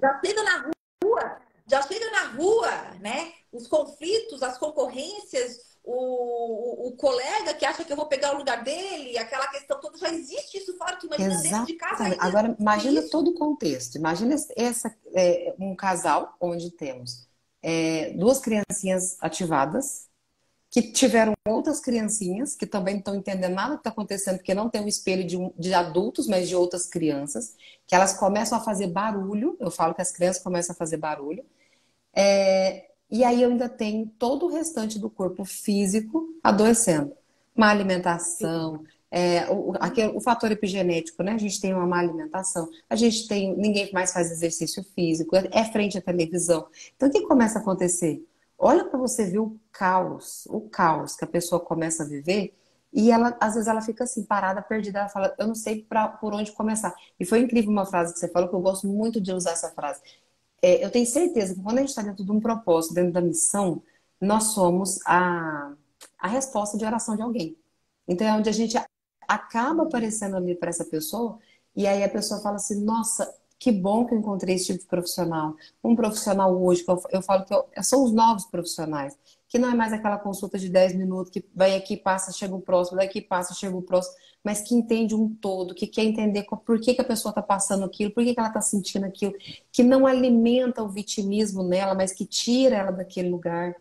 B: Já chega na rua, já chega na rua, né? Os conflitos, as concorrências, o colega que acha que eu vou pegar o lugar dele, aquela questão toda, já existe isso fora, tu imagina dentro de casa
A: Exatamente.
B: ainda
A: Agora,
B: ter
A: imagina todo
B: isso.
A: o contexto. Imagina um casal onde temos duas criancinhas ativadas, que tiveram outras criancinhas que também não estão entendendo nada que está acontecendo, porque não tem um espelho de adultos, mas de outras crianças, que elas começam a fazer barulho. Eu falo que as crianças começam a fazer barulho. E aí eu ainda tenho todo o restante do corpo físico adoecendo. Má alimentação, o fator epigenético, né? A gente tem uma má alimentação, a gente tem, ninguém mais faz exercício físico, é frente à televisão. Então o que começa a acontecer? Olha para você ver o caos que a pessoa começa a viver e ela, às vezes ela fica assim, parada, perdida, ela fala, eu não sei por onde começar. E foi incrível uma frase que você falou, que eu gosto muito de usar essa frase. Eu tenho certeza que quando a gente está dentro de um propósito, dentro da missão, nós somos a resposta de oração de alguém. Então é onde a gente acaba aparecendo ali para essa pessoa, e aí a pessoa fala assim: nossa, que bom que eu encontrei esse tipo de profissional. Um profissional hoje, que eu falo que são os novos profissionais, que não é mais aquela consulta de 10 minutos, que vai aqui, passa, chega o próximo, daqui passa, chega o próximo, mas que entende um todo, que quer entender por que que a pessoa está passando aquilo, por que que ela está sentindo aquilo, que não alimenta o vitimismo nela, mas que tira ela daquele lugar.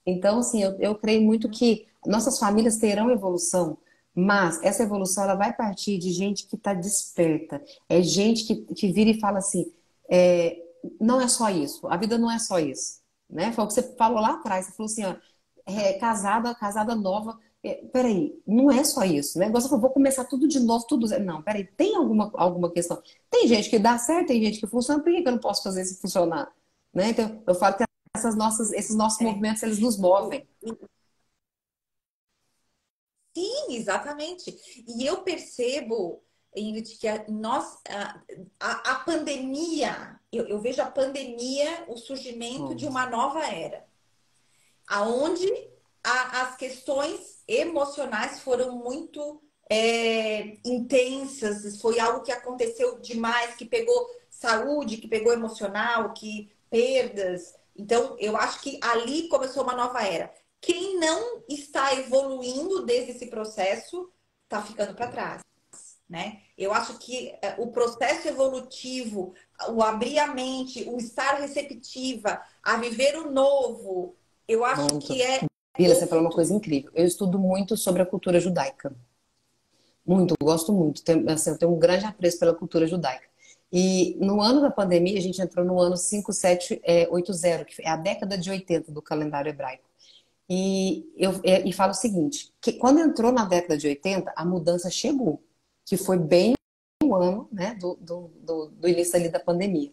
A: Então, assim, eu creio muito que nossas famílias terão evolução, mas essa evolução ela vai partir de gente que está desperta. É gente que vira e fala assim: é, não é só isso, a vida não é só isso. Né? Foi o que você falou lá atrás, você falou assim: ó, casada nova. Peraí, não é só isso, né? Você falou, vou começar tudo de novo, tudo zero. Não, peraí, tem alguma questão. Tem gente que dá certo, tem gente que funciona, por que que eu não posso fazer isso funcionar? Né? Então, eu falo que esses nossos
B: É.
A: movimentos, eles nos movem.
B: Sim, exatamente. E eu percebo, Ingrid, que a pandemia, eu vejo a pandemia, o surgimento de uma nova era, aonde as questões emocionais foram muito intensas, foi algo que aconteceu demais, que pegou saúde, que pegou emocional, que perdas. Então, eu acho que ali começou uma nova era. Quem não está evoluindo desde esse processo está ficando para trás, né? Eu acho que o processo evolutivo, o abrir a mente, o estar receptiva a viver o novo, eu acho que
A: Muito.
B: é
A: Bila,
B: o
A: você falou uma coisa
B: futuro.
A: incrível. Eu estudo muito sobre a cultura judaica. Muito, eu gosto muito. Assim, eu tenho um grande apreço pela cultura judaica. E no ano da pandemia, a gente entrou no ano 5780, que é a década de 80 do calendário hebraico. E falo o seguinte, que quando entrou na década de 80, a mudança chegou, que foi bem o ano, né, do início ali da pandemia.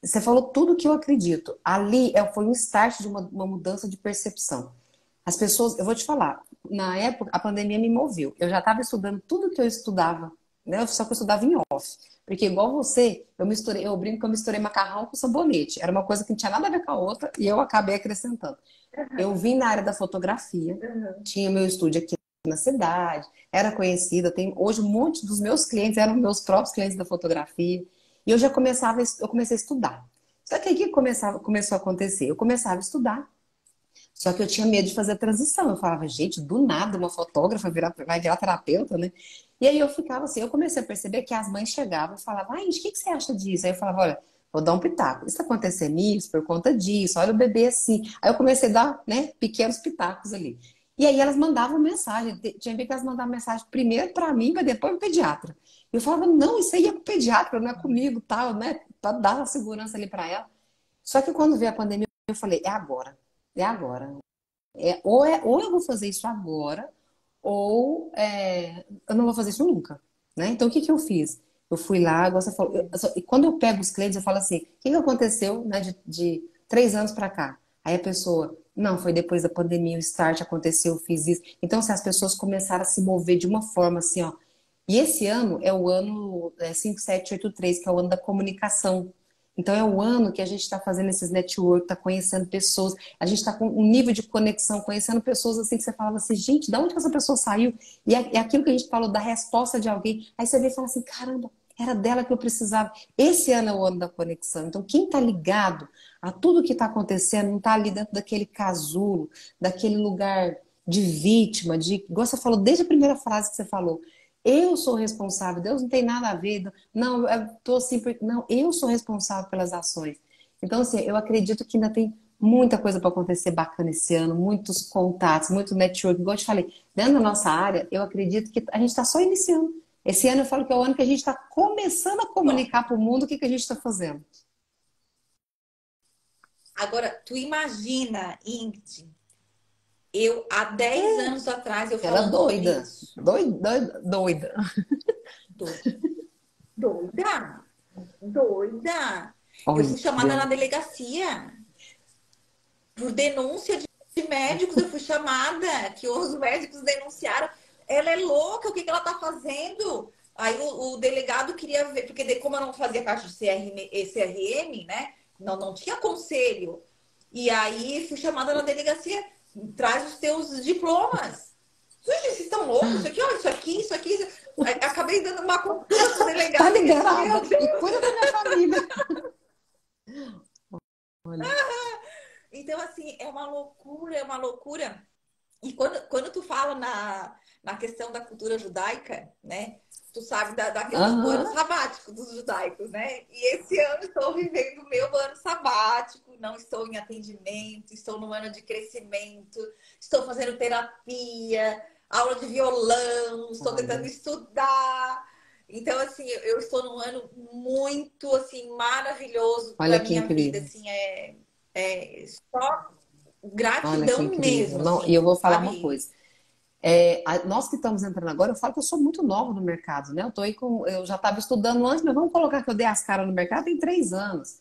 A: Você falou tudo o que eu acredito. Ali foi um start de uma mudança de percepção. As pessoas, eu vou te falar, na época a pandemia me moveu. Eu já estava estudando tudo que eu estudava, né? Só que eu estudava em off. Porque igual você, eu brinco que eu misturei macarrão com sabonete. Era uma coisa que não tinha nada a ver com a outra e eu acabei acrescentando. Eu vim na área da fotografia, tinha meu estúdio aqui na cidade, era conhecida, hoje um monte dos meus clientes eram meus próprios clientes da fotografia. E eu comecei a estudar. Só que aí o que começou a acontecer? Eu começava a estudar, só que eu tinha medo de fazer a transição. Eu falava, gente, do nada uma fotógrafa vai virar terapeuta, né? E aí eu ficava assim, eu comecei a perceber que as mães chegavam e falavam, ai, o que você acha disso? Aí eu falava, olha, vou dar um pitaco. Isso tá acontecendo isso por conta disso, olha o bebê assim. Aí eu comecei a dar, né, pequenos pitacos ali. E aí elas mandavam mensagem. Tinha vez que elas mandavam mensagem primeiro para mim, mas depois pro pediatra. Eu falava, não, isso aí é pro pediatra, não é comigo, tal, né? Pra dar a segurança ali para ela. Só que quando veio a pandemia, eu falei, é agora. É agora. Ou eu vou fazer isso agora, ou eu não vou fazer isso nunca, né? Então, o que que eu fiz? Eu fui lá, agora você falou, e quando eu pego os clientes, eu falo assim, o que que aconteceu, né, de 3 anos para cá? Aí a pessoa, não, foi depois da pandemia, o start aconteceu, eu fiz isso. Então, se as pessoas começaram a se mover de uma forma assim, ó. E esse ano é o ano 5783, que é o ano da comunicação. Então, é o ano que a gente está fazendo esses network, está conhecendo pessoas, a gente está com um nível de conexão, conhecendo pessoas assim que você falava assim, gente, da onde que essa pessoa saiu? E é aquilo que a gente falou da resposta de alguém. Aí você vê e fala assim, caramba, era dela que eu precisava. Esse ano é o ano da conexão. Então, quem está ligado a tudo que está acontecendo, não está ali dentro daquele casulo, daquele lugar de vítima, igual você falou desde a primeira frase que você falou. Eu sou responsável, Deus não tem nada a ver. Não, eu tô assim, não, eu sou responsável pelas ações. Então, assim, eu acredito que ainda tem muita coisa para acontecer bacana esse ano, muitos contatos, muito network. Igual eu te falei, dentro da nossa área, eu acredito que a gente está só iniciando. Esse ano eu falo que é o ano que a gente está começando a comunicar para o mundo o que que a gente está fazendo.
B: Agora, tu imagina, Ingrid, eu há 10 anos atrás eu
A: Ela
B: falando sobre
A: doida,
B: isso.
A: doida, doida.
B: Doida. Doida. Doida. Eu
A: Olha
B: fui
A: que
B: chamada na
A: Deus.
B: delegacia por denúncia de médicos. Eu fui chamada, que os médicos denunciaram. Ela é louca, o que que ela tá fazendo? Aí o delegado queria ver, porque como eu não fazia parte do CRM, né? Não tinha conselho. E aí fui chamada na delegacia, traz os teus diplomas. Gente, vocês estão loucos? Isso aqui, ó, isso aqui. Aí, acabei dando uma consulta pro
A: Tá
B: delegado e ele disse,
A: liberada.
B: meu
A: E
B: Deus.
A: cuida da minha família. Olha.
B: Então, assim, é uma loucura, é uma loucura. E quando tu fala na questão da cultura judaica, né? Tu sabe da questão do ano
A: Aham.
B: sabático dos judaicos, né? E esse ano estou vivendo o meu ano sabático, não estou em atendimento, estou no ano de crescimento, estou fazendo terapia, aula de violão, estou tentando
A: Olha,
B: estudar. Então, assim, eu estou num ano muito, assim, maravilhoso para
A: olha que
B: minha vida,
A: incrível.
B: assim, é só
A: Olha que
B: gratidão
A: incrível.
B: mesmo,
A: Não, e eu
B: assim,
A: vou falar uma
B: sabe?
A: coisa. Nós que estamos entrando agora, eu falo que eu sou muito nova no mercado, né? Eu já estava estudando antes, mas vamos colocar que eu dei as caras no mercado tem 3 anos.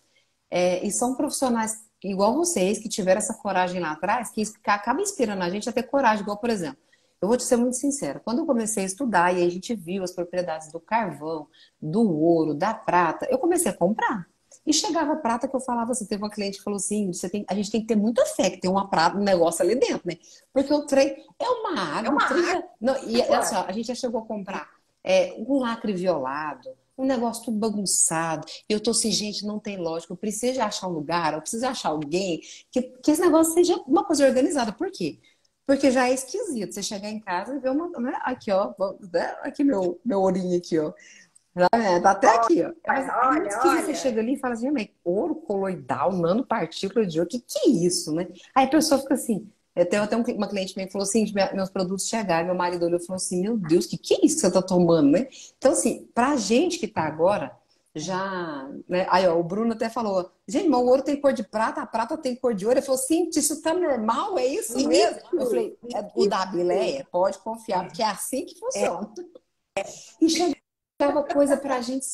A: E são profissionais igual vocês, que tiveram essa coragem lá atrás, que acaba inspirando a gente a ter coragem. Igual, por exemplo, eu vou te ser muito sincera, quando eu comecei a estudar e aí a gente viu as propriedades do carvão, do ouro, da prata, eu comecei a comprar. E chegava a prata que eu falava assim, teve uma cliente que falou assim, a gente tem que ter muita fé que tem uma prata, um negócio ali dentro, né? Porque o trem é uma
B: É
A: água, o
B: uma
A: trem já... Não, e olha
B: água.
A: só, a gente já chegou a comprar um lacre violado, um negócio tudo bagunçado. E eu tô assim, gente, não tem lógica. Eu preciso de achar um lugar, eu preciso achar alguém que esse negócio seja uma coisa organizada. Por quê? Porque já é esquisito você chegar em casa e ver uma, né? Aqui, ó, né? Aqui meu ourinho aqui, ó. Tá até aqui, ó. Mas é muito esquisito. Você
B: Olha.
A: chega ali e fala assim, mas ouro coloidal, nanopartícula de ouro, que é isso, né? Aí a pessoa fica assim. Eu tenho até uma cliente minha que falou assim, meus produtos chegaram, meu marido olhou e falou assim, meu Deus, que é isso que você tá tomando, né? Então, assim, pra gente que tá agora, já, né? Aí, ó, o Bruno até falou, gente, mas o ouro tem cor de prata, a prata tem cor de ouro. Ele falou, sim, isso tá normal, é isso mesmo? Eu
B: Isso,
A: falei, o da Bileia, pode confiar, porque é assim que funciona. E chegava coisa pra gente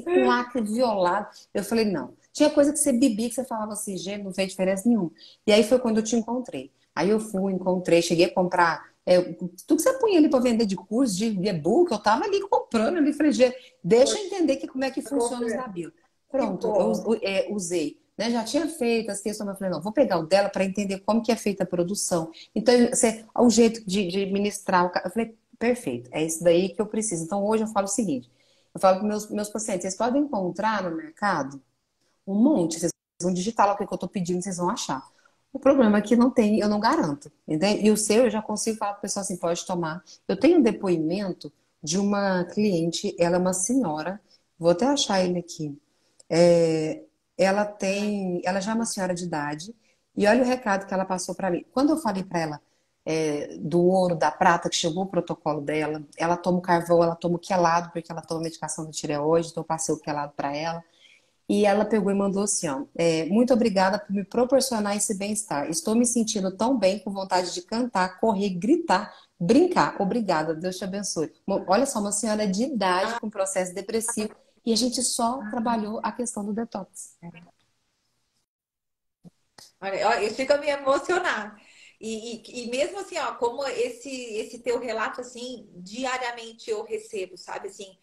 A: com lacre violado. Eu falei, não. Tinha coisa que você bebia que você falava assim, gente, não fez diferença nenhuma. E aí foi quando eu te encontrei. Aí eu fui, encontrei, cheguei a comprar tudo que você punha ali para vender de curso, de e-book, eu tava ali comprando ali, falei, gente, deixa eu entender como é que funciona os Nabila.
B: que
A: Pronto, eu
B: bom.
A: usei. Né? Já tinha feito as questões, mas eu falei, não, vou pegar o dela para entender como que é feita a produção. Então, o jeito de ministrar eu falei, perfeito, é isso daí que eu preciso. Então, hoje eu falo o seguinte: eu falo para meus pacientes, vocês podem encontrar no mercado um monte, vocês vão digitar lá o que eu estou pedindo, vocês vão achar. O problema é que não tem, eu não garanto. Entende? E o seu, eu já consigo falar para o pessoal assim: pode tomar. Eu tenho um depoimento de uma cliente, ela é uma senhora, vou até achar ele aqui. É, ela já é uma senhora de idade, e olha o recado que ela passou para mim. Quando eu falei para ela do ouro, da prata, que chegou o protocolo dela, ela toma o carvão, ela toma o quelado, porque ela toma medicação da tireoide, então eu passei o quelado para ela. E ela pegou e mandou assim, ó, muito obrigada por me proporcionar esse bem-estar. Estou me sentindo tão bem, com vontade de cantar, correr, gritar, brincar. Obrigada, Deus te abençoe. Olha só, uma senhora de idade com processo depressivo e a gente só trabalhou a questão do detox.
B: Olha, ó, eu fico a me emocionar. E mesmo assim, ó, como esse teu relato, assim, diariamente eu recebo, sabe? Assim,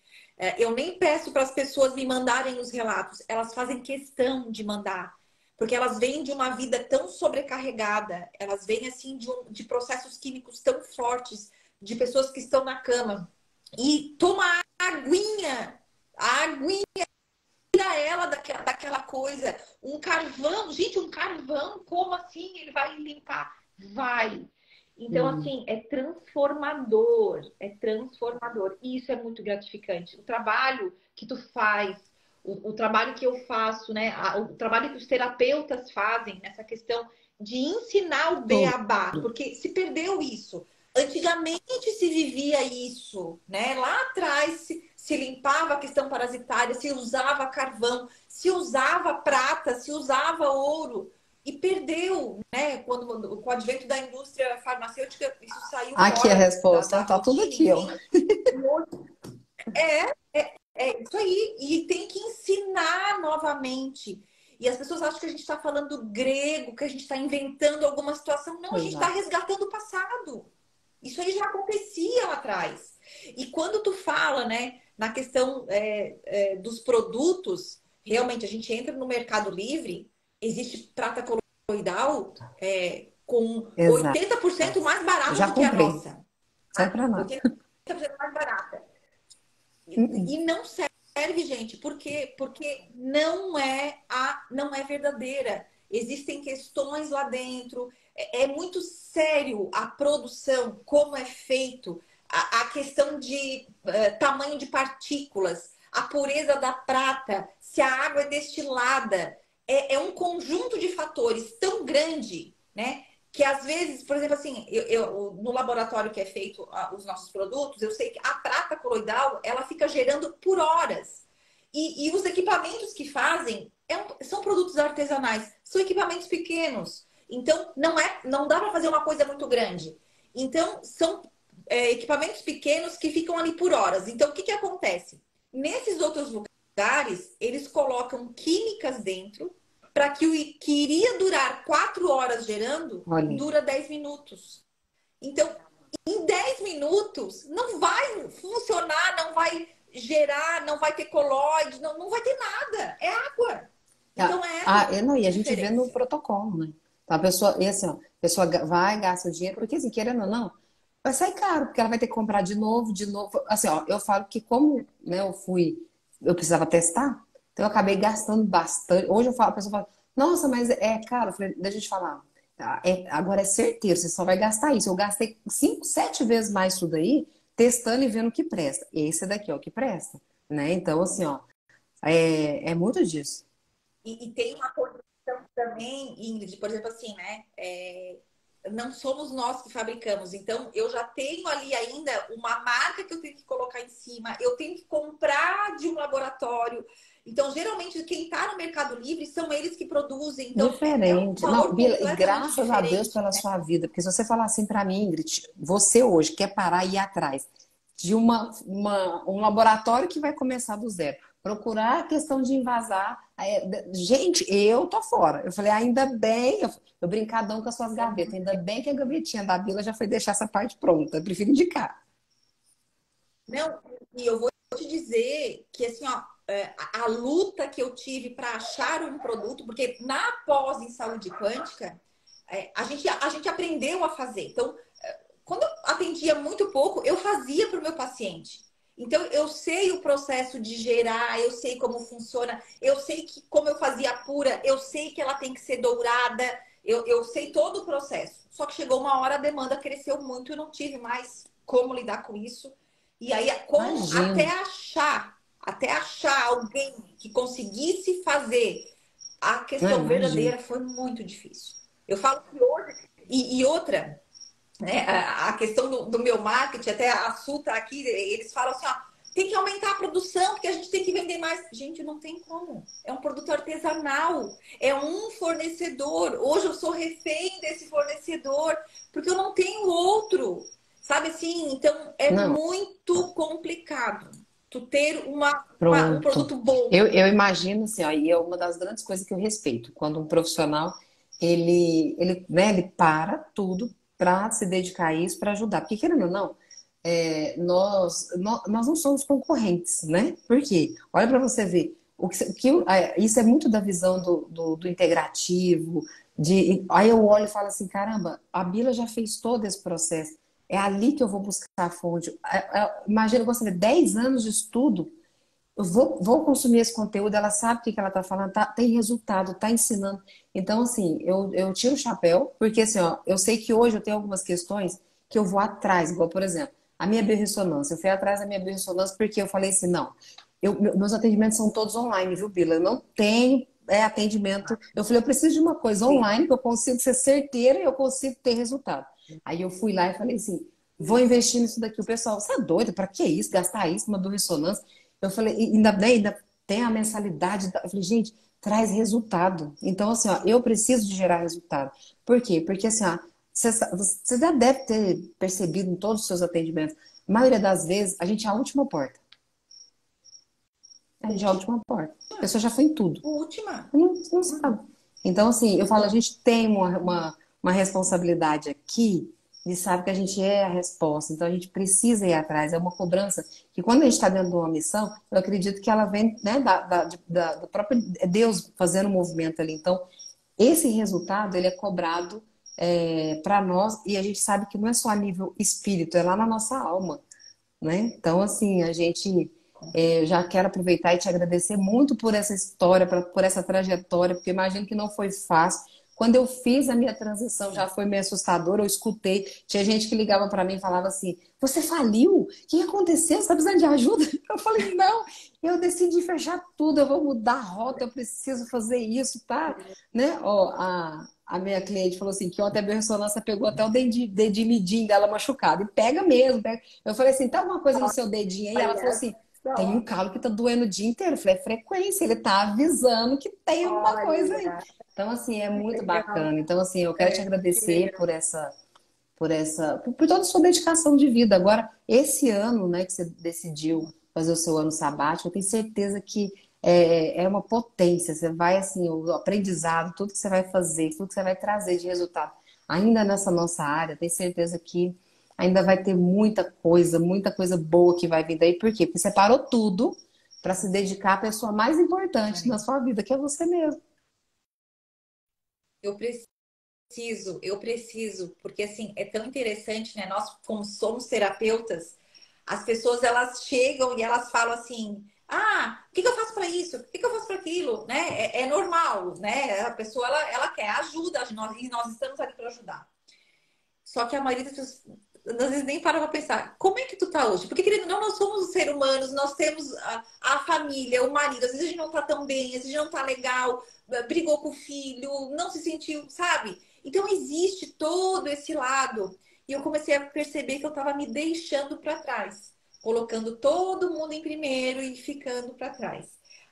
B: eu nem peço para as pessoas me mandarem os relatos, elas fazem questão de mandar. Porque elas vêm de uma vida tão sobrecarregada, elas vêm, assim, de processos químicos tão fortes, de pessoas que estão na cama. E toma a aguinha tira ela daquela coisa. Um carvão, gente, um carvão, como assim ele vai limpar? Vai. Então,
A: Hum.
B: assim, é transformador, é transformador. E isso é muito gratificante. O trabalho que tu faz, o trabalho que eu faço, né? O trabalho que os terapeutas fazem nessa questão de ensinar o
A: Tudo.
B: beabá, porque se perdeu isso. Antigamente se vivia isso, né? Lá atrás se limpava a questão parasitária, se usava carvão, se usava prata, se usava ouro. E perdeu, né? Quando, com o advento da indústria farmacêutica, isso saiu
A: Aqui é a
B: fora
A: resposta,
B: da
A: ó, tá tudo
B: rotina,
A: aqui, ó.
B: enfim. É isso aí. E tem que ensinar novamente. E as pessoas acham que a gente está falando grego, que a gente está inventando alguma situação. Não, a gente está
A: Exato.
B: resgatando o passado. Isso aí já acontecia lá atrás. E quando tu fala, né, na questão dos produtos, realmente a gente entra no Mercado Livre, existe prata coloidal com
A: Exato.
B: 80% mais
A: Eu
B: barato
A: já
B: do que a
A: comprei.
B: nossa.
A: Serve pra nada.
B: 80% mais barata.
A: Uh-uh.
B: E não serve, gente. Por quê? Porque não é verdadeira. Existem questões lá dentro. É muito sério a produção, como é feito, a questão de tamanho de partículas, a pureza da prata, se a água é destilada. É um conjunto de fatores tão grande, né? Que às vezes, por exemplo, assim, no laboratório que é feito os nossos produtos, eu sei que a prata coloidal ela fica gerando por horas. E os equipamentos que fazem são produtos artesanais, são equipamentos pequenos. Então, não dá para fazer uma coisa muito grande. Então, são equipamentos pequenos que ficam ali por horas. Então, o que acontece? Nesses outros lugares, eles colocam químicas dentro para que o que iria durar 4 horas gerando,
A: Olha,
B: dura 10 minutos. Então, em 10 minutos, não vai funcionar, não vai gerar, não vai ter colóide, não vai ter nada. É água. Então, é essa
A: não, e
B: a
A: a gente vê no
B: diferença.
A: protocolo, né? Então, a pessoa, e assim, ó, a pessoa vai, gasta o dinheiro, porque assim, querendo ou não, vai sair caro, porque ela vai ter que comprar de novo, de novo. Assim, ó, eu falo que como, né, eu precisava testar, então eu acabei gastando bastante. Hoje eu falo, a pessoa fala, nossa, mas é caro. Eu falei, deixa eu te falar. Agora é certeiro, você só vai gastar isso. Eu gastei 5, 7 vezes mais isso daí, testando e vendo o que presta. Esse daqui é o que presta, né? Então, assim, ó, é muito disso.
B: E tem uma condição também, Ingrid, por exemplo, assim, né? Não somos nós que fabricamos, então eu já tenho ali ainda uma marca que eu tenho que colocar em cima, eu tenho que comprar de um laboratório. Então, geralmente, quem está no Mercado Livre são eles que produzem, então é um
A: Diferente. Não,
B: valor
A: Bila, e
B: completamente
A: graças a Deus
B: diferente.
A: pela sua vida, porque se você falar assim para mim, Ingrid, você hoje quer parar e ir atrás de um laboratório que vai começar do zero, procurar a questão de invasar. Gente, eu tô fora. Eu falei, ainda bem, eu brincadão com as suas gavetas, ainda bem que a gavetinha da Bila já foi deixar essa parte pronta. Eu prefiro indicar.
B: Não, e eu vou te dizer que assim, ó, a luta que eu tive para achar um produto, porque na pós em saúde quântica, a gente aprendeu a fazer. Então, quando eu atendia muito pouco, eu fazia para o meu paciente. Então, eu sei o processo de gerar, eu sei como funciona, eu sei que como eu fazia a pura, eu sei que ela tem que ser dourada, eu sei todo o processo. Só que chegou uma hora, a demanda cresceu muito, eu não tive mais como lidar com isso. E aí,
A: Imagino.
B: até achar alguém que conseguisse fazer a
A: Não,
B: questão
A: imagino.
B: verdadeira foi muito difícil. Eu falo que hoje, e outra, né, a questão do meu marketing, até a Su tá aqui, eles falam assim, ó, tem que aumentar a produção, porque a gente tem que vender mais. Gente, não tem como. É um produto artesanal, é um fornecedor. Hoje eu sou refém desse fornecedor, porque eu não tenho outro. Sabe assim? Então é
A: Não,
B: muito complicado tu ter um
A: pronto.
B: produto bom.
A: Eu imagino assim, ó, e é uma das grandes coisas que eu respeito, quando um profissional ele para tudo para se dedicar a isso, para ajudar. Porque, querendo ou não, nós não somos concorrentes, né? Por quê? Olha para você ver. Isso é muito da visão do integrativo, aí eu olho e falo assim, caramba, a Bila já fez todo esse processo. É ali que eu vou buscar a fonte. Imagina você ver 10 anos de estudo, eu vou consumir esse conteúdo, ela sabe o que ela está falando, tem resultado, está ensinando. Então, assim, eu tiro o chapéu, porque assim, ó, eu sei que hoje eu tenho algumas questões que eu vou atrás, igual, por exemplo, a minha biorressonância. Eu fui atrás da minha biorressonância porque eu falei assim, não, Meus atendimentos são todos online, viu, Bila? Eu não tenho atendimento. Eu falei, eu preciso de uma coisa
B: Sim.
A: online que eu consigo ser certeira e eu consigo ter resultado. Aí eu fui lá e falei assim, vou investir nisso daqui. O pessoal, você é doido? Pra que isso? Gastar isso, uma ressonância? Eu falei, e ainda tem a mensalidade. Eu falei, gente, traz resultado. Então, assim, ó, eu preciso de gerar resultado. Por quê? Porque, assim, ó, você já deve ter percebido em todos os seus atendimentos, a maioria das vezes, a gente é a última porta. A gente é a
B: Última.
A: última porta. A pessoa já foi em tudo.
B: Última.
A: Não sabe. Então, assim, eu falo, a gente tem uma responsabilidade aqui de sabe que a gente é a resposta. Então, a gente precisa ir atrás. É uma cobrança que, quando a gente está dentro de uma missão, eu acredito que ela vem, né, do próprio Deus fazendo o movimento ali. Então, esse resultado, ele é cobrado para nós e a gente sabe que não é só a nível espírito, é lá na nossa alma, né? Então, assim, a gente já quero aproveitar e te agradecer muito por essa história, por essa trajetória, porque imagino que não foi fácil. Quando eu fiz a minha transição, já foi meio assustador. Eu escutei, tinha gente que ligava para mim e falava assim: Você faliu? O que aconteceu? Você está precisando de ajuda? Eu falei: Não, eu decidi fechar tudo, eu vou mudar a rota, eu preciso fazer isso, tá? Né? Ó, a minha cliente falou assim: que ontem a biorressonância pegou até o dedinho midinho dela machucado, e pega mesmo, pega. Eu falei assim: Tá alguma coisa no seu dedinho aí? Ela falou
B: Olha
A: assim: Tem um
B: só.
A: calo que tá doendo o dia inteiro. Eu falei: É frequência, ele tá avisando que tem alguma coisa aí.
B: Olha,
A: Então, assim, é
B: que
A: muito
B: legal.
A: bacana. Então, assim, eu quero te
B: É, que
A: agradecer
B: legal.
A: por toda a sua dedicação de vida. Agora, esse ano, né, que você decidiu fazer o seu ano sabático, eu tenho certeza que é uma potência. Você vai, assim, o aprendizado, tudo que você vai fazer, tudo que você vai trazer de resultado, ainda nessa nossa área, tenho certeza que ainda vai ter muita coisa boa que vai vir daí. Por quê? Porque você parou tudo para se dedicar à pessoa mais importante na
B: Exatamente.
A: sua vida, que é você mesmo.
B: Eu eu preciso, porque assim, é tão interessante, né? Nós, como somos terapeutas, as pessoas elas chegam e elas falam assim: ah, o que que eu faço para isso? O que que eu faço para aquilo? Né? É normal, né? A pessoa ela quer ajuda, e nós estamos aqui para ajudar. Só que a maioria das pessoas às vezes nem para pra pensar, como é que tu tá hoje? Porque, querendo ou não, nós somos os seres humanos, nós temos a família, o marido, às vezes a gente não tá tão bem, às vezes a gente não tá legal, brigou com o filho, não se sentiu, sabe? Então existe todo esse lado. E eu comecei a perceber que eu tava me deixando para trás, colocando todo mundo em primeiro e ficando para trás.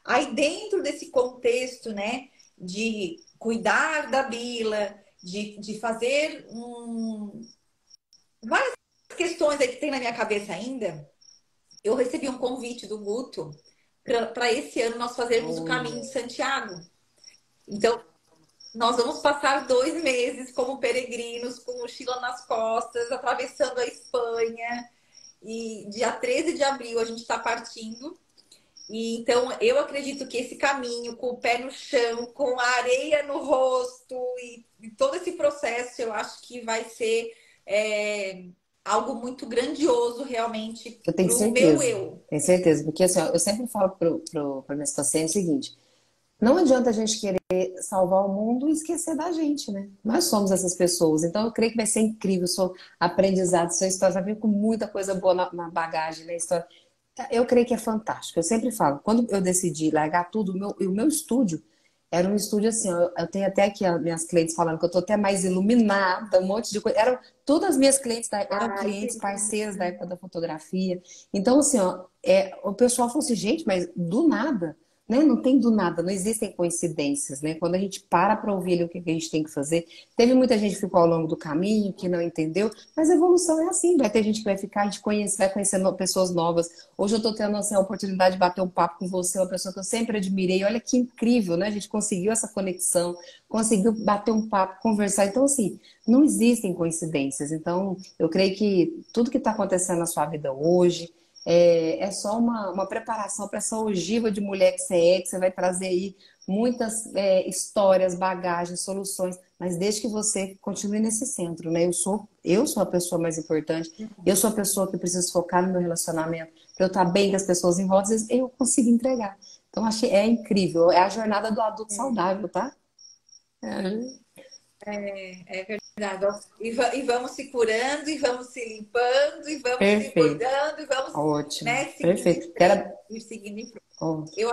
B: Aí dentro desse contexto, né, de cuidar da Bila, de fazer várias questões aí que tem na minha cabeça ainda, eu recebi um convite do Guto para esse ano nós fazermos o caminho de
A: Olha.
B: Santiago. Então, nós vamos passar 2 meses como peregrinos, com mochila nas costas, atravessando a Espanha. E dia 13 de abril a gente está partindo. E então eu acredito que esse caminho, com o pé no chão, com a areia no rosto e todo esse processo, eu acho que vai ser é, algo muito grandioso realmente
A: Eu
B: para o meu eu.
A: tenho certeza, porque assim, ó, eu sempre falo para minhas pacientes o seguinte: não adianta a gente querer salvar o mundo e esquecer da gente, né? Nós somos essas pessoas, então eu creio que vai ser incrível o seu aprendizado, sua história já veio com muita coisa boa na bagagem, né? História. Eu creio que é fantástico. Eu sempre falo, quando eu decidi largar tudo, o meu estúdio era um estúdio assim, ó, eu tenho até aqui as minhas clientes falando que eu tô até mais iluminada, um monte de coisa. Todas as minhas clientes eram
B: Ai,
A: clientes, parceiras da época da fotografia. Então, assim, ó, o pessoal falou assim, gente, mas do nada, né? Não tem do nada, não existem coincidências, né? Quando a gente para ouvir ali o que a gente tem que fazer. Teve muita gente que ficou ao longo do caminho, que não entendeu, mas a evolução é assim, vai ter gente que vai ficar, a gente vai conhecer pessoas novas. Hoje eu estou tendo assim, a oportunidade de bater um papo com você, uma pessoa que eu sempre admirei. Olha que incrível, né? A gente conseguiu essa conexão, conseguiu bater um papo, conversar. Então, assim, não existem coincidências. Então, eu creio que tudo que está acontecendo na sua vida hoje é só uma preparação para essa ogiva de mulher que você vai trazer aí muitas histórias, bagagens, soluções, mas desde que você continue nesse centro, né? Eu sou a pessoa mais importante, eu sou a pessoa que preciso focar no meu relacionamento, para eu estar bem com as pessoas em volta, às vezes eu consigo entregar. Então, achei incrível. É a jornada do adulto saudável, tá? É.
B: É verdade. E vamos se curando, e vamos se limpando, e vamos se
A: Perfeito.
B: cuidando, e vamos,
A: Ótimo.
B: né, seguindo em
A: Perfeito.
B: frente, e seguindo em frente.
A: Ó,
B: Eu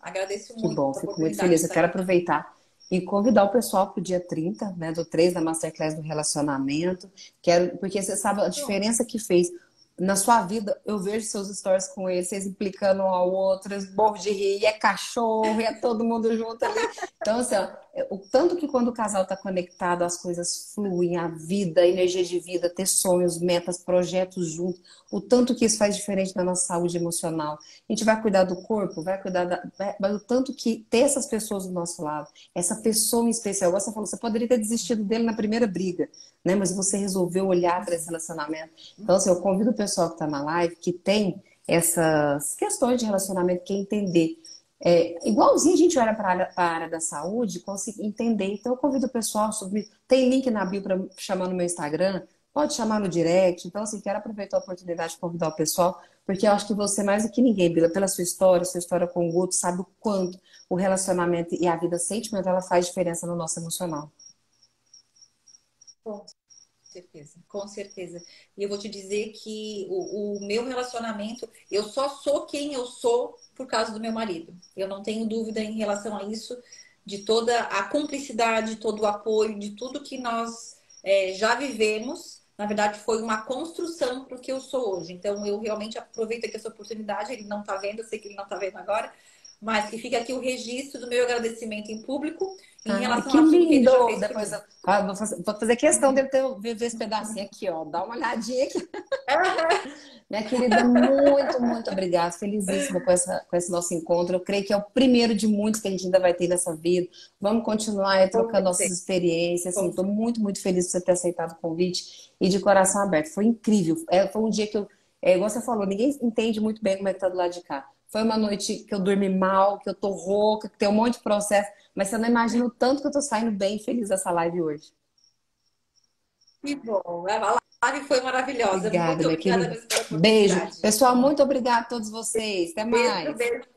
B: agradeço
A: que
B: muito
A: bom,
B: a
A: fico muito
B: oportunidade de
A: feliz. Eu
B: estar
A: quero
B: aqui.
A: aproveitar e convidar o pessoal para o dia 30, né, do 3 da Masterclass do Relacionamento. Quero, porque você sabe a diferença que fez na sua vida. Eu vejo seus stories com eles, vocês implicando um ao outro, eles morro de rir, e é cachorro, e é todo mundo junto ali. Então, assim, ó, o tanto que quando o casal está conectado, as coisas fluem, a vida, a energia de vida, ter sonhos, metas, projetos juntos, o tanto que isso faz diferente na nossa saúde emocional. A gente vai cuidar do corpo, vai cuidar mas o tanto que ter essas pessoas do nosso lado, essa pessoa em especial, você falou, você poderia ter desistido dele na primeira briga, né? Mas você resolveu olhar para esse relacionamento. Então, assim, eu convido o pessoal que está na live, que tem essas questões de relacionamento, que entender. Igualzinho a gente olha para a área da saúde, conseguir entender. Então, eu convido o pessoal, tem link na bio para chamar no meu Instagram, pode chamar no direct. Então, assim, quero aproveitar a oportunidade de convidar o pessoal, porque eu acho que você, mais do que ninguém, Bila, pela sua história com o Guto, sabe o quanto o relacionamento e a vida sentimental ela faz diferença no nosso emocional.
B: Com certeza, com certeza. E eu vou te dizer que o meu relacionamento, eu só sou quem eu sou por causa do meu marido. Eu não tenho dúvida em relação a isso, de toda a cumplicidade, todo o apoio, de tudo que nós já vivemos. Na verdade, foi uma construção para o que eu sou hoje. Então, eu realmente aproveito aqui essa oportunidade. Ele não está vendo, eu sei que ele não está vendo agora, mas que fica aqui o registro do meu agradecimento em público em
A: Ai,
B: relação
A: que
B: a tudo que ele já
A: lindo!
B: fez por
A: Depois
B: mim.
A: eu vou fazer questão dele ver esse pedacinho aqui, ó. Dá uma olhadinha aqui. Minha querida, muito, muito obrigada. Felizíssima com esse nosso encontro. Eu creio que é o primeiro de muitos que a gente ainda vai ter nessa vida. Vamos continuar aí
B: Com
A: trocando nossas
B: certeza.
A: experiências. Assim,
B: Com
A: estou muito, muito feliz por você ter aceitado o convite e de coração aberto. Foi incrível. Foi um dia que igual você falou, ninguém entende muito bem como é que tá do lado de cá. Foi uma noite que eu dormi mal, que eu tô rouca, que tem um monte de processo, mas você não imagina o tanto que eu tô saindo bem feliz dessa live hoje.
B: Que bom. A live foi maravilhosa.
A: Obrigada,
B: Muito
A: minha
B: obrigada
A: querida.
B: mesmo pela
A: Beijo.
B: oportunidade.
A: Pessoal, muito obrigada a todos vocês. Até
B: Beijo,
A: mais.
B: beijo.